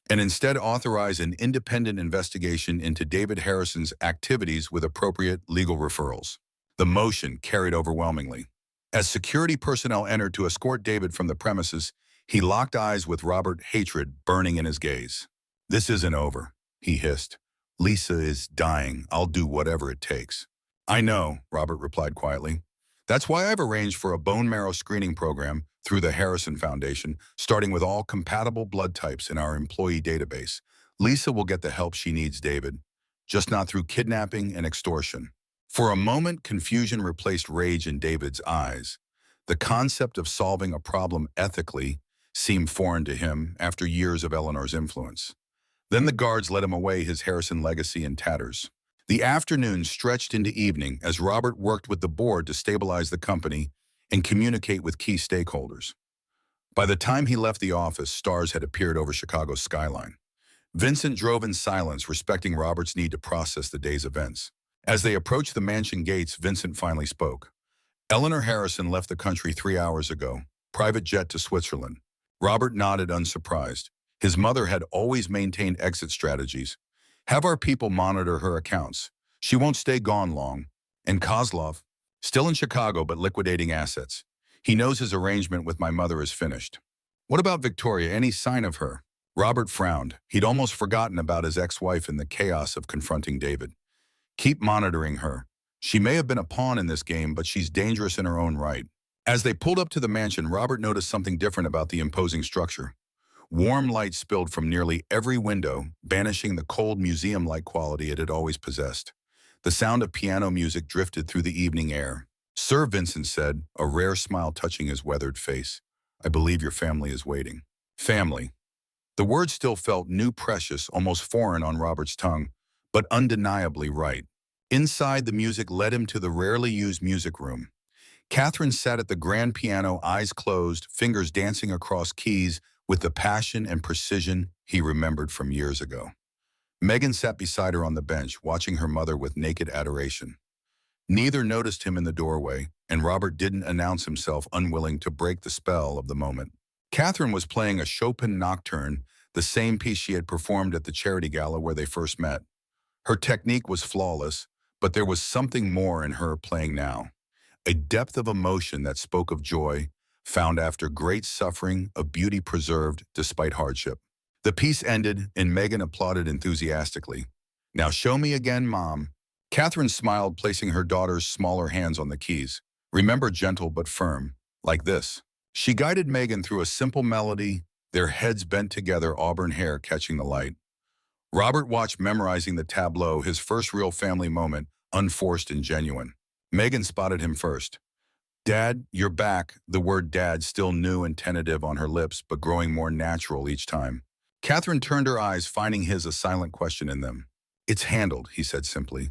and instead authorize an independent investigation into David Harrison's activities with appropriate legal referrals. The motion carried overwhelmingly. As security personnel entered to escort David from the premises, he locked eyes with Robert, hatred burning in his gaze. This isn't over, he hissed. Lisa is dying. I'll do whatever it takes. I know, Robert replied quietly. That's why I've arranged for a bone marrow screening program through the Harrison Foundation, starting with all compatible blood types in our employee database. Lisa will get the help she needs, David, just not through kidnapping and extortion. For a moment, confusion replaced rage in David's eyes. The concept of solving a problem ethically seemed foreign to him after years of Eleanor's influence. Then the guards led him away, his Harrison legacy in tatters. The afternoon stretched into evening as Robert worked with the board to stabilize the company and communicate with key stakeholders. By the time he left the office, stars had appeared over Chicago's skyline. Vincent drove in silence, respecting Robert's need to process the day's events. As they approached the mansion gates, Vincent finally spoke. Eleanor Harrison left the country 3 hours ago, private jet to Switzerland. Robert nodded, unsurprised. His mother had always maintained exit strategies. Have our people monitor her accounts. She won't stay gone long. And Kozlov, still in Chicago but liquidating assets. He knows his arrangement with my mother is finished. What about Victoria? Any sign of her? Robert frowned. He'd almost forgotten about his ex-wife in the chaos of confronting David. Keep monitoring her. She may have been a pawn in this game, but she's dangerous in her own right. As they pulled up to the mansion, Robert noticed something different about the imposing structure. Warm light spilled from nearly every window, banishing the cold museum-like quality it had always possessed. The sound of piano music drifted through the evening air. Sir, Vincent said, a rare smile touching his weathered face. I believe your family is waiting. Family. The word still felt new, precious, almost foreign on Robert's tongue, but undeniably right. Inside, the music led him to the rarely used music room. Catherine sat at the grand piano, eyes closed, fingers dancing across keys with the passion and precision he remembered from years ago. Megan sat beside her on the bench, watching her mother with naked adoration. Neither noticed him in the doorway, and Robert didn't announce himself, unwilling to break the spell of the moment. Catherine was playing a Chopin nocturne, the same piece she had performed at the charity gala where they first met. Her technique was flawless, but there was something more in her playing now. A depth of emotion that spoke of joy, found after great suffering, of beauty preserved despite hardship. The piece ended, and Megan applauded enthusiastically. Now show me again, Mom. Catherine smiled, placing her daughter's smaller hands on the keys. Remember, gentle but firm, like this. She guided Megan through a simple melody, their heads bent together, auburn hair catching the light. Robert watched, memorizing the tableau, his first real family moment, unforced and genuine. Megan spotted him first. Dad, you're back. The word dad still new and tentative on her lips, but growing more natural each time. Catherine turned her eyes, finding his a silent question in them. It's handled, he said simply.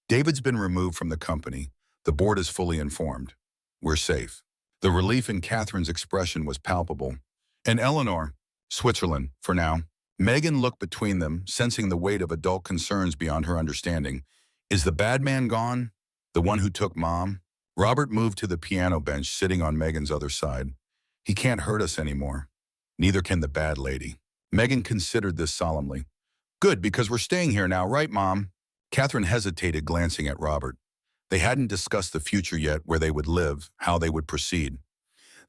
David's been removed from the company. The board is fully informed. We're safe. The relief in Catherine's expression was palpable. And Eleanor, Switzerland, for now. Megan looked between them, sensing the weight of adult concerns beyond her understanding. Is the bad man gone? The one who took Mom? Robert moved to the piano bench, sitting on Megan's other side. He can't hurt us anymore. Neither can the bad lady. Megan considered this solemnly. Good, because we're staying here now, right, Mom? Catherine hesitated, glancing at Robert. They hadn't discussed the future yet, where they would live, how they would proceed.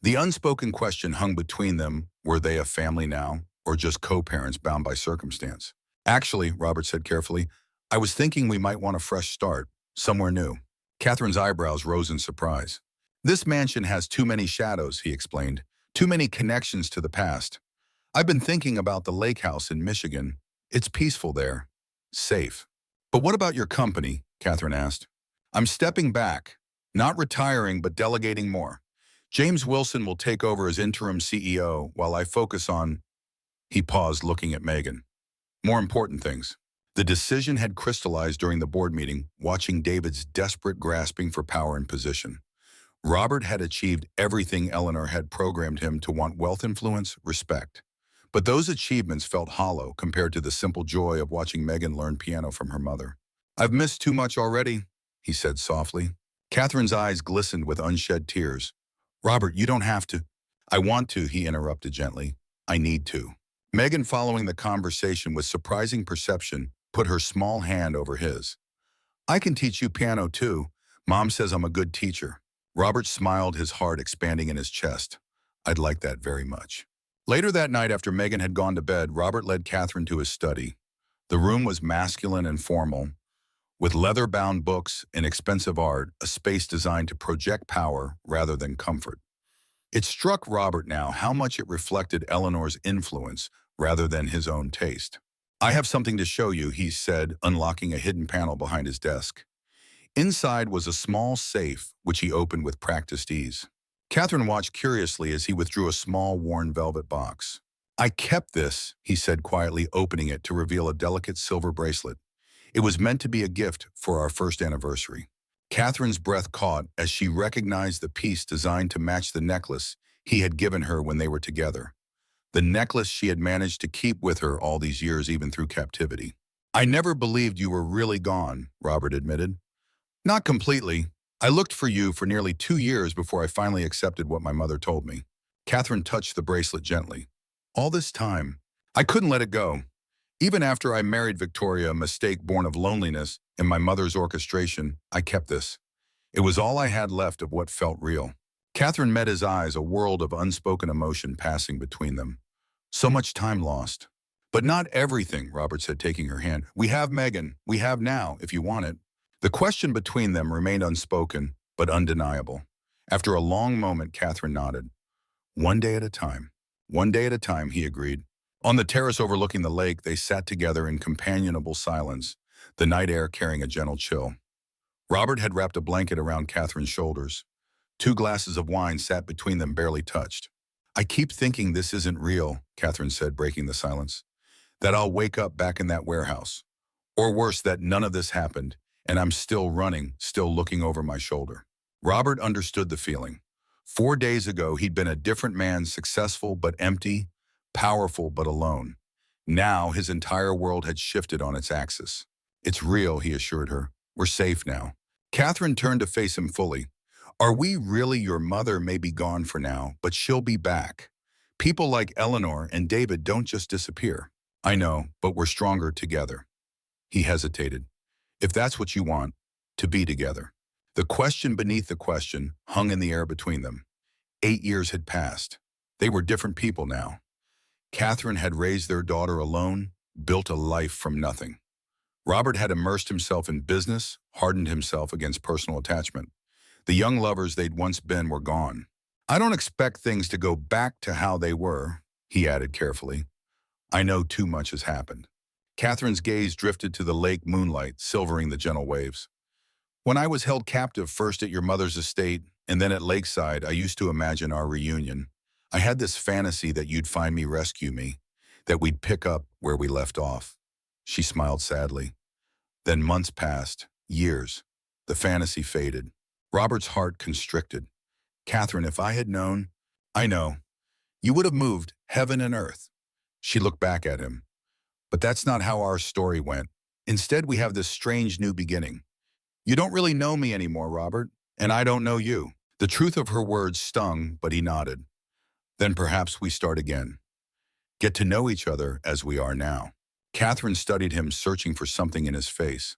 The unspoken question hung between them, were they a family now, or just co-parents bound by circumstance? Actually, Robert said carefully, I was thinking we might want a fresh start, somewhere new. Catherine's eyebrows rose in surprise. This mansion has too many shadows, he explained, too many connections to the past. I've been thinking about the lake house in Michigan. It's peaceful there, safe. But what about your company? Catherine asked. I'm stepping back, not retiring, but delegating more. James Wilson will take over as interim CEO while I focus on, he paused, looking at Megan, more important things. The decision had crystallized during the board meeting, watching David's desperate grasping for power and position. Robert had achieved everything Eleanor had programmed him to want: wealth, influence, respect. But those achievements felt hollow compared to the simple joy of watching Megan learn piano from her mother. I've missed too much already, he said softly. Catherine's eyes glistened with unshed tears. Robert, you don't have to. I want to, he interrupted gently. I need to. Megan, following the conversation with surprising perception, put her small hand over his. I can teach you piano too. Mom says I'm a good teacher. Robert smiled, his heart expanding in his chest. I'd like that very much. Later that night, after Megan had gone to bed, Robert led Catherine to his study. The room was masculine and formal, with leather-bound books and expensive art, a space designed to project power rather than comfort. It struck Robert now how much it reflected Eleanor's influence rather than his own taste. I have something to show you, he said, unlocking a hidden panel behind his desk. Inside was a small safe, which he opened with practiced ease. Catherine watched curiously as he withdrew a small, worn velvet box. I kept this, he said quietly, opening it to reveal a delicate silver bracelet. It was meant to be a gift for our first anniversary. Catherine's breath caught as she recognized the piece designed to match the necklace he had given her when they were together. The necklace she had managed to keep with her all these years, even through captivity. I never believed you were really gone, Robert admitted. Not completely. I looked for you for nearly 2 years before I finally accepted what my mother told me. Catherine touched the bracelet gently. All this time, I couldn't let it go. Even after I married Victoria, a mistake born of loneliness and my mother's orchestration, I kept this. It was all I had left of what felt real. Catherine met his eyes, a world of unspoken emotion passing between them. So much time lost. But not everything, Robert said, taking her hand. We have Megan. We have now, if you want it. The question between them remained unspoken, but undeniable. After a long moment, Catherine nodded. One day at a time. One day at a time, he agreed. On the terrace overlooking the lake, they sat together in companionable silence, the night air carrying a gentle chill. Robert had wrapped a blanket around Catherine's shoulders. 2 glasses of wine sat between them, barely touched. I keep thinking this isn't real, Catherine said, breaking the silence. That I'll wake up back in that warehouse. Or worse, that none of this happened, and I'm still running, still looking over my shoulder. Robert understood the feeling. 4 days ago, he'd been a different man, successful but empty, powerful but alone. Now, his entire world had shifted on its axis. It's real, he assured her. We're safe now. Catherine turned to face him fully. Are we really? Your mother may be gone for now, but she'll be back. People like Eleanor and David don't just disappear. I know, but we're stronger together. He hesitated. If that's what you want, to be together. The question beneath the question hung in the air between them. 8 years had passed. They were different people now. Catherine had raised their daughter alone, built a life from nothing. Robert had immersed himself in business, hardened himself against personal attachment. The young lovers they'd once been were gone. I don't expect things to go back to how they were, he added carefully. I know too much has happened. Catherine's gaze drifted to the lake moonlight, silvering the gentle waves. When I was held captive first at your mother's estate and then at Lakeside, I used to imagine our reunion. I had this fantasy that you'd find me, rescue me, that we'd pick up where we left off. She smiled sadly. Then months passed, years. The fantasy faded. Robert's heart constricted. Catherine, if I had known, I know, you would have moved heaven and earth. She looked back at him. But that's not how our story went. Instead, we have this strange new beginning. You don't really know me anymore, Robert, and I don't know you. The truth of her words stung, but he nodded. Then perhaps we start again. Get to know each other as we are now. Catherine studied him, searching for something in his face.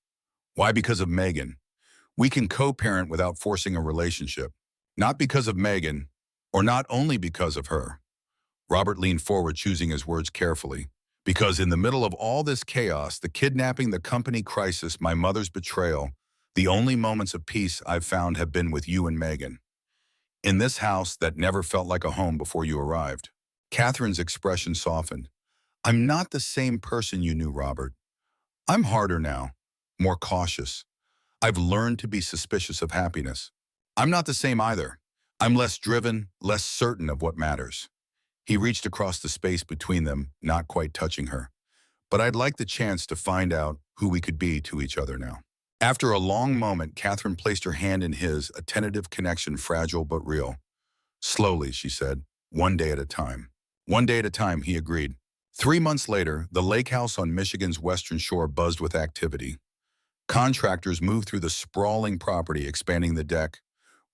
Why? Because of Megan. We can co-parent without forcing a relationship. Not because of Megan, or not only because of her. Robert leaned forward, choosing his words carefully. Because in the middle of all this chaos, the kidnapping, the company crisis, my mother's betrayal, the only moments of peace I've found have been with you and Megan. In this house that never felt like a home before you arrived. Catherine's expression softened. I'm not the same person you knew, Robert. I'm harder now, more cautious. I've learned to be suspicious of happiness. I'm not the same either. I'm less driven, less certain of what matters. He reached across the space between them, not quite touching her. But I'd like the chance to find out who we could be to each other now. After a long moment, Catherine placed her hand in his, a tentative connection, fragile but real. Slowly, she said, one day at a time. One day at a time, he agreed. 3 months later, the lake house on Michigan's western shore buzzed with activity. Contractors moved through the sprawling property, expanding the deck,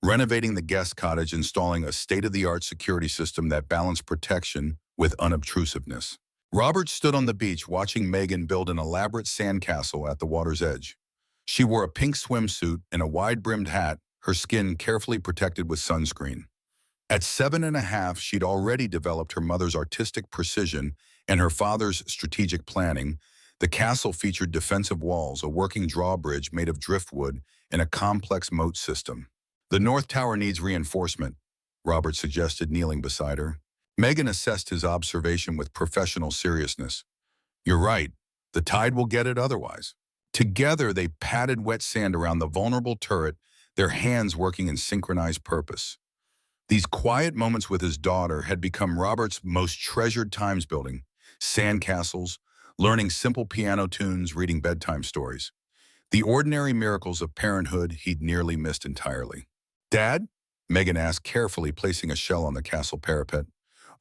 renovating the guest cottage, installing a state-of-the-art security system that balanced protection with unobtrusiveness. Robert stood on the beach watching Megan build an elaborate sandcastle at the water's edge. She wore a pink swimsuit and a wide-brimmed hat, her skin carefully protected with sunscreen. At 7.5, she'd already developed her mother's artistic precision and her father's strategic planning. The castle featured defensive walls, a working drawbridge made of driftwood, and a complex moat system. The north tower needs reinforcement, Robert suggested, kneeling beside her. Megan assessed his observation with professional seriousness. You're right. The tide will get it otherwise. Together, they patted wet sand around the vulnerable turret, their hands working in synchronized purpose. These quiet moments with his daughter had become Robert's most treasured times, building sandcastles, learning simple piano tunes, reading bedtime stories. The ordinary miracles of parenthood he'd nearly missed entirely. Dad? Megan asked, carefully placing a shell on the castle parapet.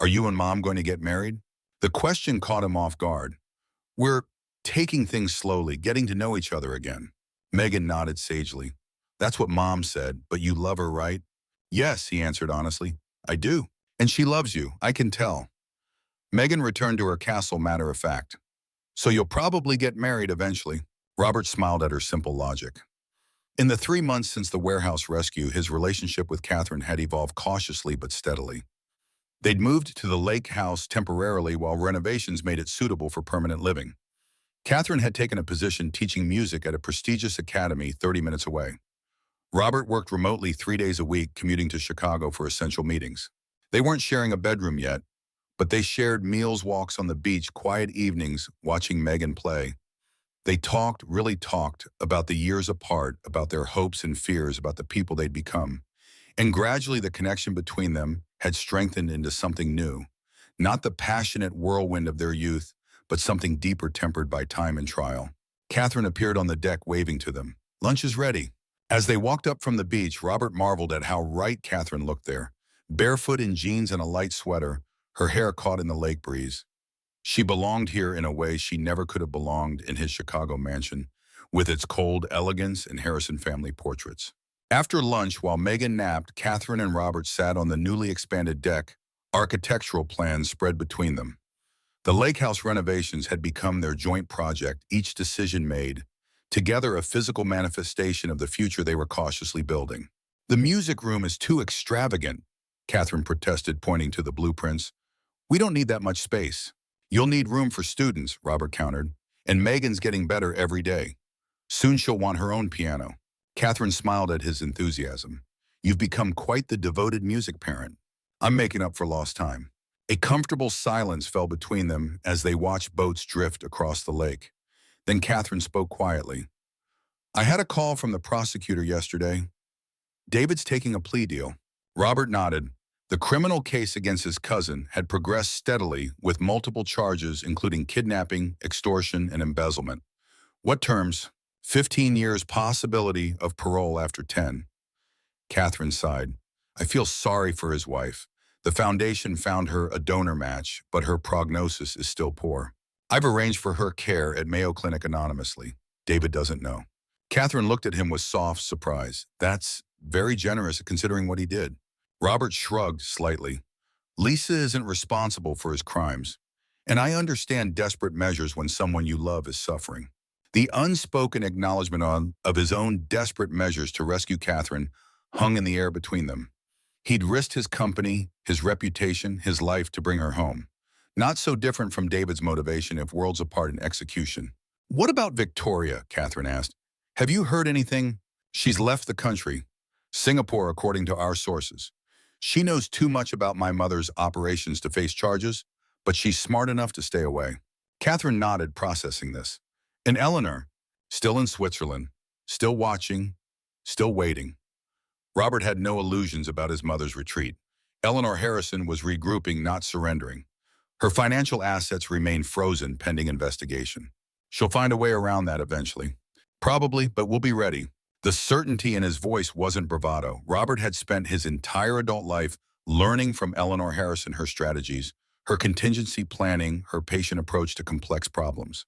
Are you and Mom going to get married? The question caught him off guard. We're taking things slowly, getting to know each other again. Megan nodded sagely. That's what Mom said, but you love her, right? Yes, he answered honestly. I do. And she loves you, I can tell. Megan returned to her castle, matter of fact. So you'll probably get married eventually. Robert smiled at her simple logic. In the 3 months since the warehouse rescue, his relationship with Catherine had evolved cautiously but steadily. They'd moved to the lake house temporarily while renovations made it suitable for permanent living. Catherine had taken a position teaching music at a prestigious academy 30 minutes away. Robert worked remotely 3 days a week, commuting to Chicago for essential meetings. They weren't sharing a bedroom yet, but they shared meals, walks on the beach, quiet evenings, watching Megan play. They talked, really talked, about the years apart, about their hopes and fears, about the people they'd become. And gradually the connection between them had strengthened into something new. Not the passionate whirlwind of their youth, but something deeper, tempered by time and trial. Catherine appeared on the deck, waving to them. Lunch is ready. As they walked up from the beach, Robert marveled at how right Catherine looked there. Barefoot in jeans and a light sweater, her hair caught in the lake breeze. She belonged here in a way she never could have belonged in his Chicago mansion, with its cold elegance and Harrison family portraits. After lunch, while Megan napped, Catherine and Robert sat on the newly expanded deck, architectural plans spread between them. The lake house renovations had become their joint project, each decision made, together a physical manifestation of the future they were cautiously building. The music room is too extravagant, Catherine protested, pointing to the blueprints. We don't need that much space. You'll need room for students, Robert countered, and Megan's getting better every day. Soon she'll want her own piano. Catherine smiled at his enthusiasm. You've become quite the devoted music parent. I'm making up for lost time. A comfortable silence fell between them as they watched boats drift across the lake. Then Catherine spoke quietly. I had a call from the prosecutor yesterday. David's taking a plea deal. Robert nodded. The criminal case against his cousin had progressed steadily with multiple charges including kidnapping, extortion, and embezzlement. What terms? 15 years, possibility of parole after 10. Catherine sighed. I feel sorry for his wife. The foundation found her a donor match, but her prognosis is still poor. I've arranged for her care at Mayo Clinic anonymously. David doesn't know. Catherine looked at him with soft surprise. That's very generous considering what he did. Robert shrugged slightly. Lisa isn't responsible for his crimes, and I understand desperate measures when someone you love is suffering. The unspoken acknowledgement of his own desperate measures to rescue Catherine hung in the air between them. He'd risked his company, his reputation, his life to bring her home. Not so different from David's motivation if worlds apart in execution. What about Victoria? Catherine asked. Have you heard anything? She's left the country. Singapore, according to our sources. She knows too much about my mother's operations to face charges, but she's smart enough to stay away. Catherine nodded, processing this. And Eleanor, still in Switzerland, still watching, still waiting. Robert had no illusions about his mother's retreat. Eleanor Harrison was regrouping, not surrendering. Her financial assets remain frozen pending investigation. She'll find a way around that eventually. Probably, but we'll be ready. The certainty in his voice wasn't bravado. Robert had spent his entire adult life learning from Eleanor Harrison her strategies, her contingency planning, her patient approach to complex problems.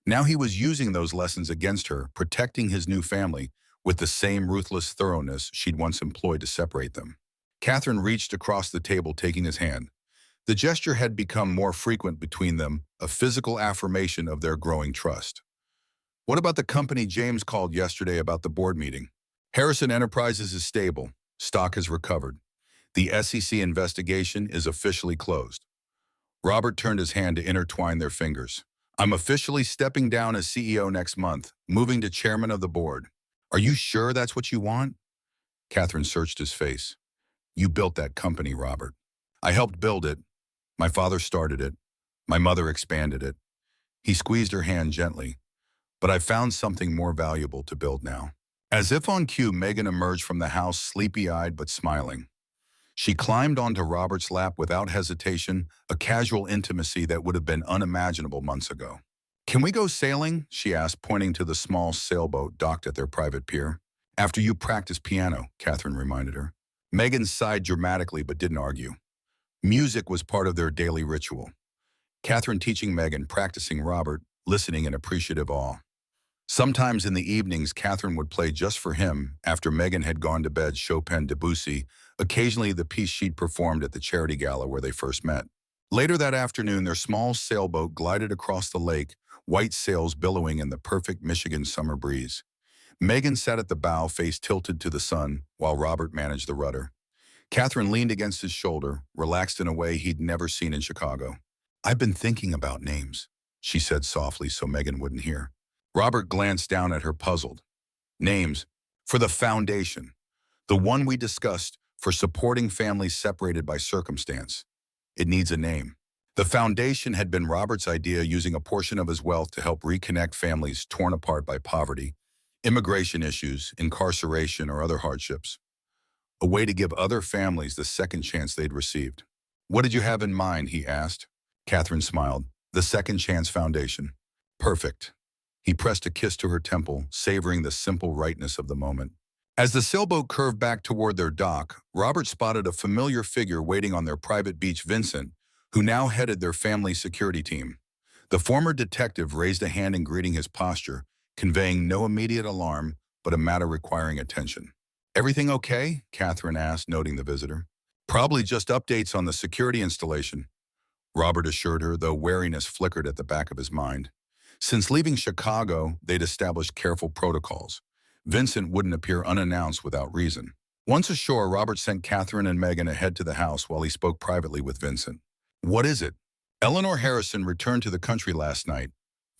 Now he was using those lessons against her, protecting his new family with the same ruthless thoroughness she'd once employed to separate them. Catherine reached across the table, taking his hand. The gesture had become more frequent between them, a physical affirmation of their growing trust. What about the company James called yesterday about the board meeting? Harrison Enterprises is stable. Stock has recovered. The SEC investigation is officially closed. Robert turned his hand to intertwine their fingers. I'm officially stepping down as CEO next month, moving to chairman of the board. Are you sure that's what you want? Catherine searched his face. You built that company, Robert. I helped build it. My father started it. My mother expanded it. He squeezed her hand gently. But I found something more valuable to build now. As if on cue, Megan emerged from the house, sleepy-eyed but smiling. She climbed onto Robert's lap without hesitation, a casual intimacy that would have been unimaginable months ago. Can we go sailing? She asked, pointing to the small sailboat docked at their private pier. After you practice piano, Catherine reminded her. Megan sighed dramatically but didn't argue. Music was part of their daily ritual. Catherine teaching Megan, practicing Robert, listening in appreciative awe. Sometimes in the evenings, Catherine would play just for him after Megan had gone to bed Chopin, Debussy, occasionally the piece she'd performed at the charity gala where they first met. Later that afternoon, their small sailboat glided across the lake, white sails billowing in the perfect Michigan summer breeze. Megan sat at the bow, face tilted to the sun, while Robert managed the rudder. Catherine leaned against his shoulder, relaxed in a way he'd never seen in Chicago. I've been thinking about names, she said softly so Megan wouldn't hear. Robert glanced down at her, puzzled. Names for the foundation, the one we discussed for supporting families separated by circumstance. It needs a name. The foundation had been Robert's idea, using a portion of his wealth to help reconnect families torn apart by poverty, immigration issues, incarceration, or other hardships. A way to give other families the second chance they'd received. What did you have in mind? He asked. Catherine smiled. The Second Chance Foundation. Perfect. He pressed a kiss to her temple, savoring the simple rightness of the moment. As the sailboat curved back toward their dock, Robert spotted a familiar figure waiting on their private beach, Vincent, who now headed their family security team. The former detective raised a hand in greeting, his posture, conveying no immediate alarm, but a matter requiring attention. Everything okay? Catherine asked, noting the visitor. Probably just updates on the security installation, Robert assured her, though wariness flickered at the back of his mind. Since leaving Chicago, they'd established careful protocols. Vincent wouldn't appear unannounced without reason. Once ashore, Robert sent Catherine and Megan ahead to the house while he spoke privately with Vincent. What is it? Eleanor Harrison returned to the country last night,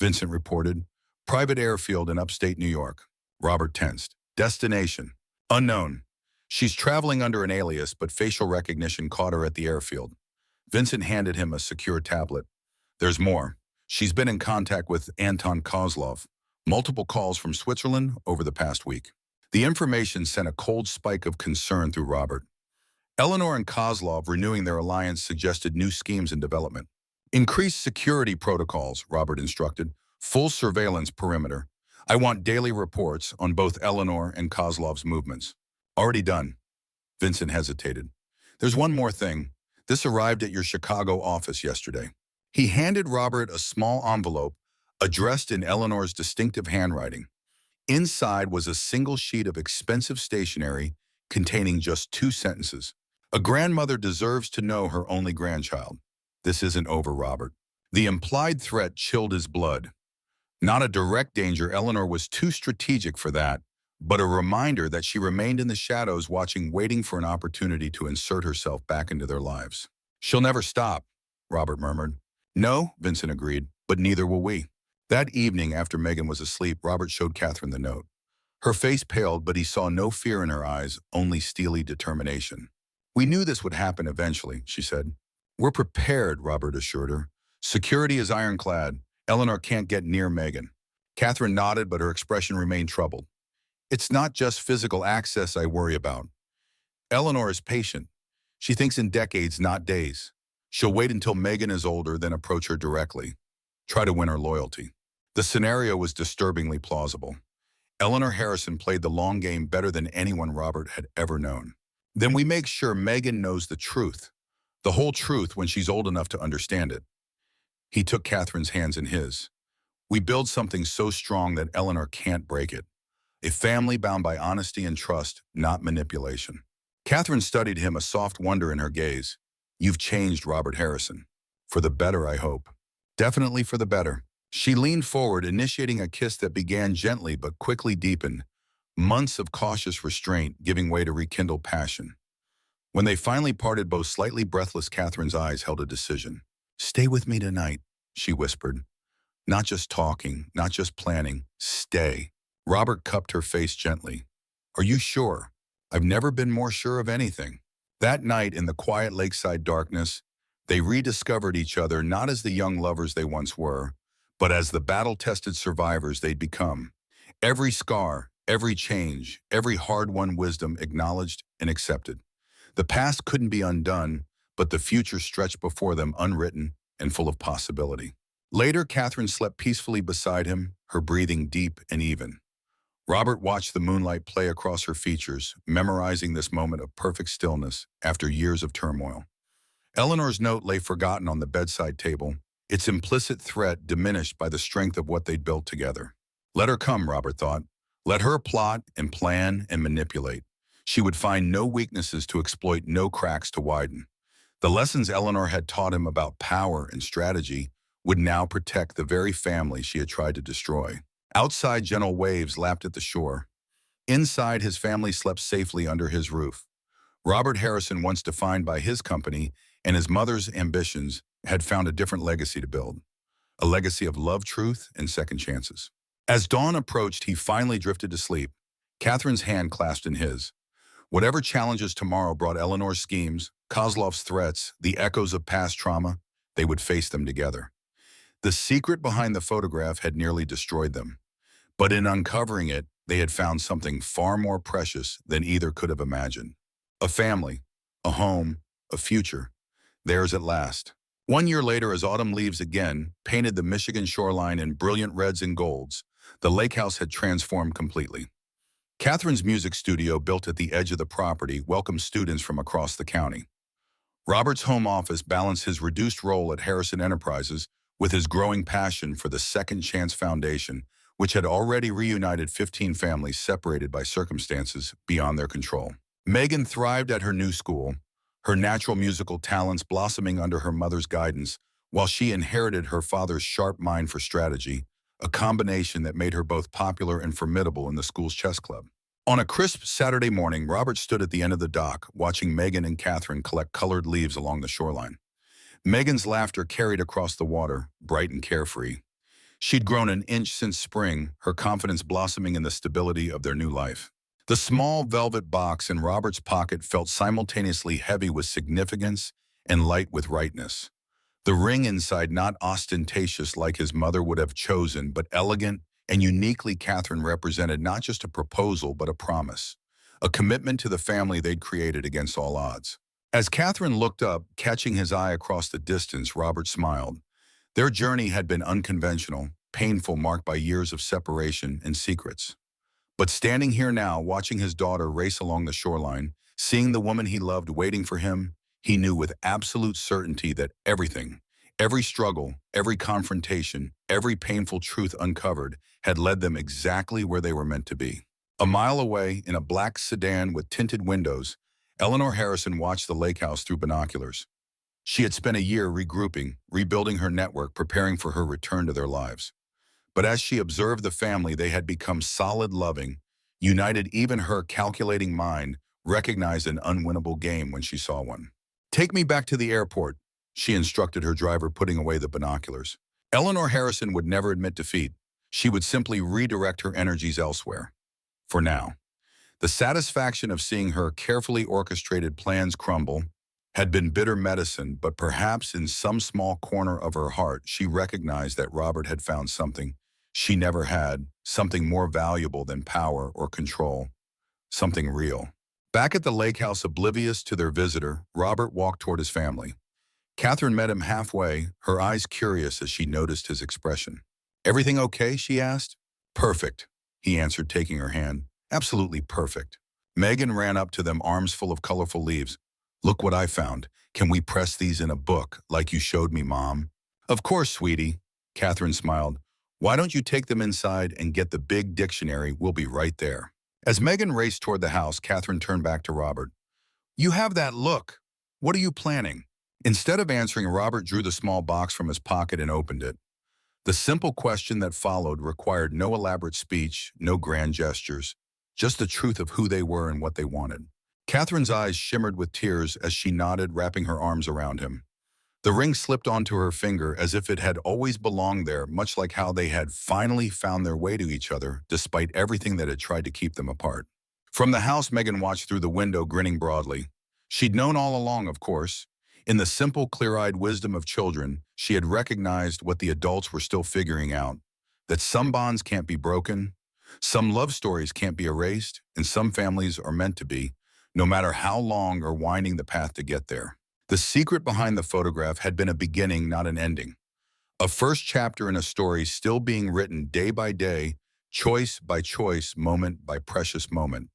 Vincent reported. Private airfield in upstate New York. Robert tensed. Destination? Unknown. She's traveling under an alias, but facial recognition caught her at the airfield. Vincent handed him a secure tablet. There's more. She's been in contact with Anton Kozlov. Multiple calls from Switzerland over the past week. The information sent a cold spike of concern through Robert. Eleanor and Kozlov renewing their alliance suggested new schemes in development. Increased security protocols, Robert instructed. Full surveillance perimeter. I want daily reports on both Eleanor and Kozlov's movements. Already done. Vincent hesitated. There's one more thing. This arrived at your Chicago office yesterday. He handed Robert a small envelope addressed in Eleanor's distinctive handwriting. Inside was a single sheet of expensive stationery containing just two sentences. A grandmother deserves to know her only grandchild. This isn't over, Robert. The implied threat chilled his blood. Not a direct danger, Eleanor was too strategic for that, but a reminder that she remained in the shadows watching, waiting for an opportunity to insert herself back into their lives. She'll never stop, Robert murmured. No, Vincent agreed, but neither will we. That evening, after Megan was asleep, Robert showed Catherine the note. Her face paled, but he saw no fear in her eyes, only steely determination. We knew this would happen eventually, she said. We're prepared, Robert assured her. Security is ironclad. Eleanor can't get near Megan. Catherine nodded, but her expression remained troubled. It's not just physical access I worry about. Eleanor is patient. She thinks in decades, not days. She'll wait until Megan is older, then approach her directly. Try to win her loyalty. The scenario was disturbingly plausible. Eleanor Harrison played the long game better than anyone Robert had ever known. Then we make sure Megan knows the truth. The whole truth when she's old enough to understand it. He took Catherine's hands in his. We build something so strong that Eleanor can't break it. A family bound by honesty and trust, not manipulation. Catherine studied him, a soft wonder in her gaze. You've changed, Robert Harrison. For the better, I hope. Definitely for the better. She leaned forward, initiating a kiss that began gently but quickly deepened. Months of cautious restraint giving way to rekindled passion. When they finally parted, both slightly breathless, Catherine's eyes held a decision. Stay with me tonight, she whispered. Not just talking, not just planning. Stay. Robert cupped her face gently. Are you sure? I've never been more sure of anything. That night, in the quiet lakeside darkness, they rediscovered each other not as the young lovers they once were, but as the battle-tested survivors they'd become. Every scar, every change, every hard-won wisdom acknowledged and accepted. The past couldn't be undone, but the future stretched before them unwritten and full of possibility. Later, Catherine slept peacefully beside him, her breathing deep and even. Robert watched the moonlight play across her features, memorizing this moment of perfect stillness after years of turmoil. Eleanor's note lay forgotten on the bedside table, its implicit threat diminished by the strength of what they'd built together. Let her come, Robert thought. Let her plot and plan and manipulate. She would find no weaknesses to exploit, no cracks to widen. The lessons Eleanor had taught him about power and strategy would now protect the very family she had tried to destroy. Outside, gentle waves lapped at the shore. Inside, his family slept safely under his roof. Robert Harrison, once defined by his company and his mother's ambitions, had found a different legacy to build. A legacy of love, truth, and second chances. As dawn approached, he finally drifted to sleep, Catherine's hand clasped in his. Whatever challenges tomorrow brought, Eleanor's schemes, Kozlov's threats, the echoes of past trauma, they would face them together. The secret behind the photograph had nearly destroyed them. But in uncovering it, they had found something far more precious than either could have imagined. A family, a home, a future. Theirs at last. 1 year later, as autumn leaves again painted the Michigan shoreline in brilliant reds and golds, the lake house had transformed completely. Catherine's music studio, built at the edge of the property, welcomed students from across the county. Robert's home office balanced his reduced role at Harrison Enterprises with his growing passion for the Second Chance Foundation, which had already reunited 15 families separated by circumstances beyond their control. Megan thrived at her new school, her natural musical talents blossoming under her mother's guidance, while she inherited her father's sharp mind for strategy, a combination that made her both popular and formidable in the school's chess club. On a crisp Saturday morning, Robert stood at the end of the dock, watching Megan and Catherine collect colored leaves along the shoreline. Megan's laughter carried across the water, bright and carefree. She'd grown an inch since spring, her confidence blossoming in the stability of their new life. The small velvet box in Robert's pocket felt simultaneously heavy with significance and light with rightness. The ring inside, not ostentatious like his mother would have chosen, but elegant and uniquely Catherine, represented not just a proposal but a promise, a commitment to the family they'd created against all odds. As Catherine looked up, catching his eye across the distance, Robert smiled. Their journey had been unconventional, painful, marked by years of separation and secrets. But standing here now, watching his daughter race along the shoreline, Seeing the woman he loved waiting for him, he knew with absolute certainty that everything, every struggle, every confrontation, every painful truth uncovered had led them exactly where they were meant to be. A mile away, in a black sedan with tinted windows, Eleanor Harrison watched the lake house through binoculars. She had spent a year regrouping, rebuilding her network, preparing for her return to their lives. But as she observed the family, they had become solid, loving, united. Even her calculating mind recognized an unwinnable game when she saw one. "Take me back to the airport," she instructed her driver, putting away the binoculars. Eleanor Harrison would never admit defeat. She would simply redirect her energies elsewhere. For now, the satisfaction of seeing her carefully orchestrated plans crumble had been bitter medicine, but perhaps in some small corner of her heart, she recognized that Robert had found something she never had, something more valuable than power or control, something real. Back at the lake house, oblivious to their visitor, Robert walked toward his family. Catherine met him halfway, her eyes curious as she noticed his expression. "Everything okay?" she asked. "Perfect," he answered, taking her hand. "Absolutely perfect." Megan ran up to them, arms full of colorful leaves. "Look what I found. Can we press these in a book, like you showed me, Mom?" "Of course, sweetie," Catherine smiled. "Why don't you take them inside and get the big dictionary? We'll be right there." As Megan raced toward the house, Catherine turned back to Robert. "You have that look. What are you planning?" Instead of answering, Robert drew the small box from his pocket and opened it. The simple question that followed required no elaborate speech, no grand gestures, just the truth of who they were and what they wanted. Catherine's eyes shimmered with tears as she nodded, wrapping her arms around him. The ring slipped onto her finger as if it had always belonged there, much like how they had finally found their way to each other, despite everything that had tried to keep them apart. From the house, Megan watched through the window, grinning broadly. She'd known all along, of course. In the simple, clear-eyed wisdom of children, she had recognized what the adults were still figuring out, that some bonds can't be broken, some love stories can't be erased, and some families are meant to be, no matter how long or winding the path to get there. The secret behind the photograph had been a beginning, not an ending. A first chapter in a story still being written day by day, choice by choice, moment by precious moment,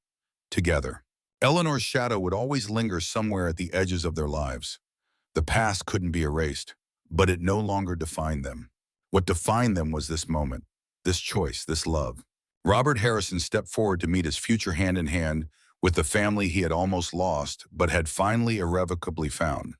together. Eleanor's shadow would always linger somewhere at the edges of their lives. The past couldn't be erased, but it no longer defined them. What defined them was this moment, this choice, this love. Robert Harrison stepped forward to meet his future hand in hand with the family he had almost lost, but had finally irrevocably found.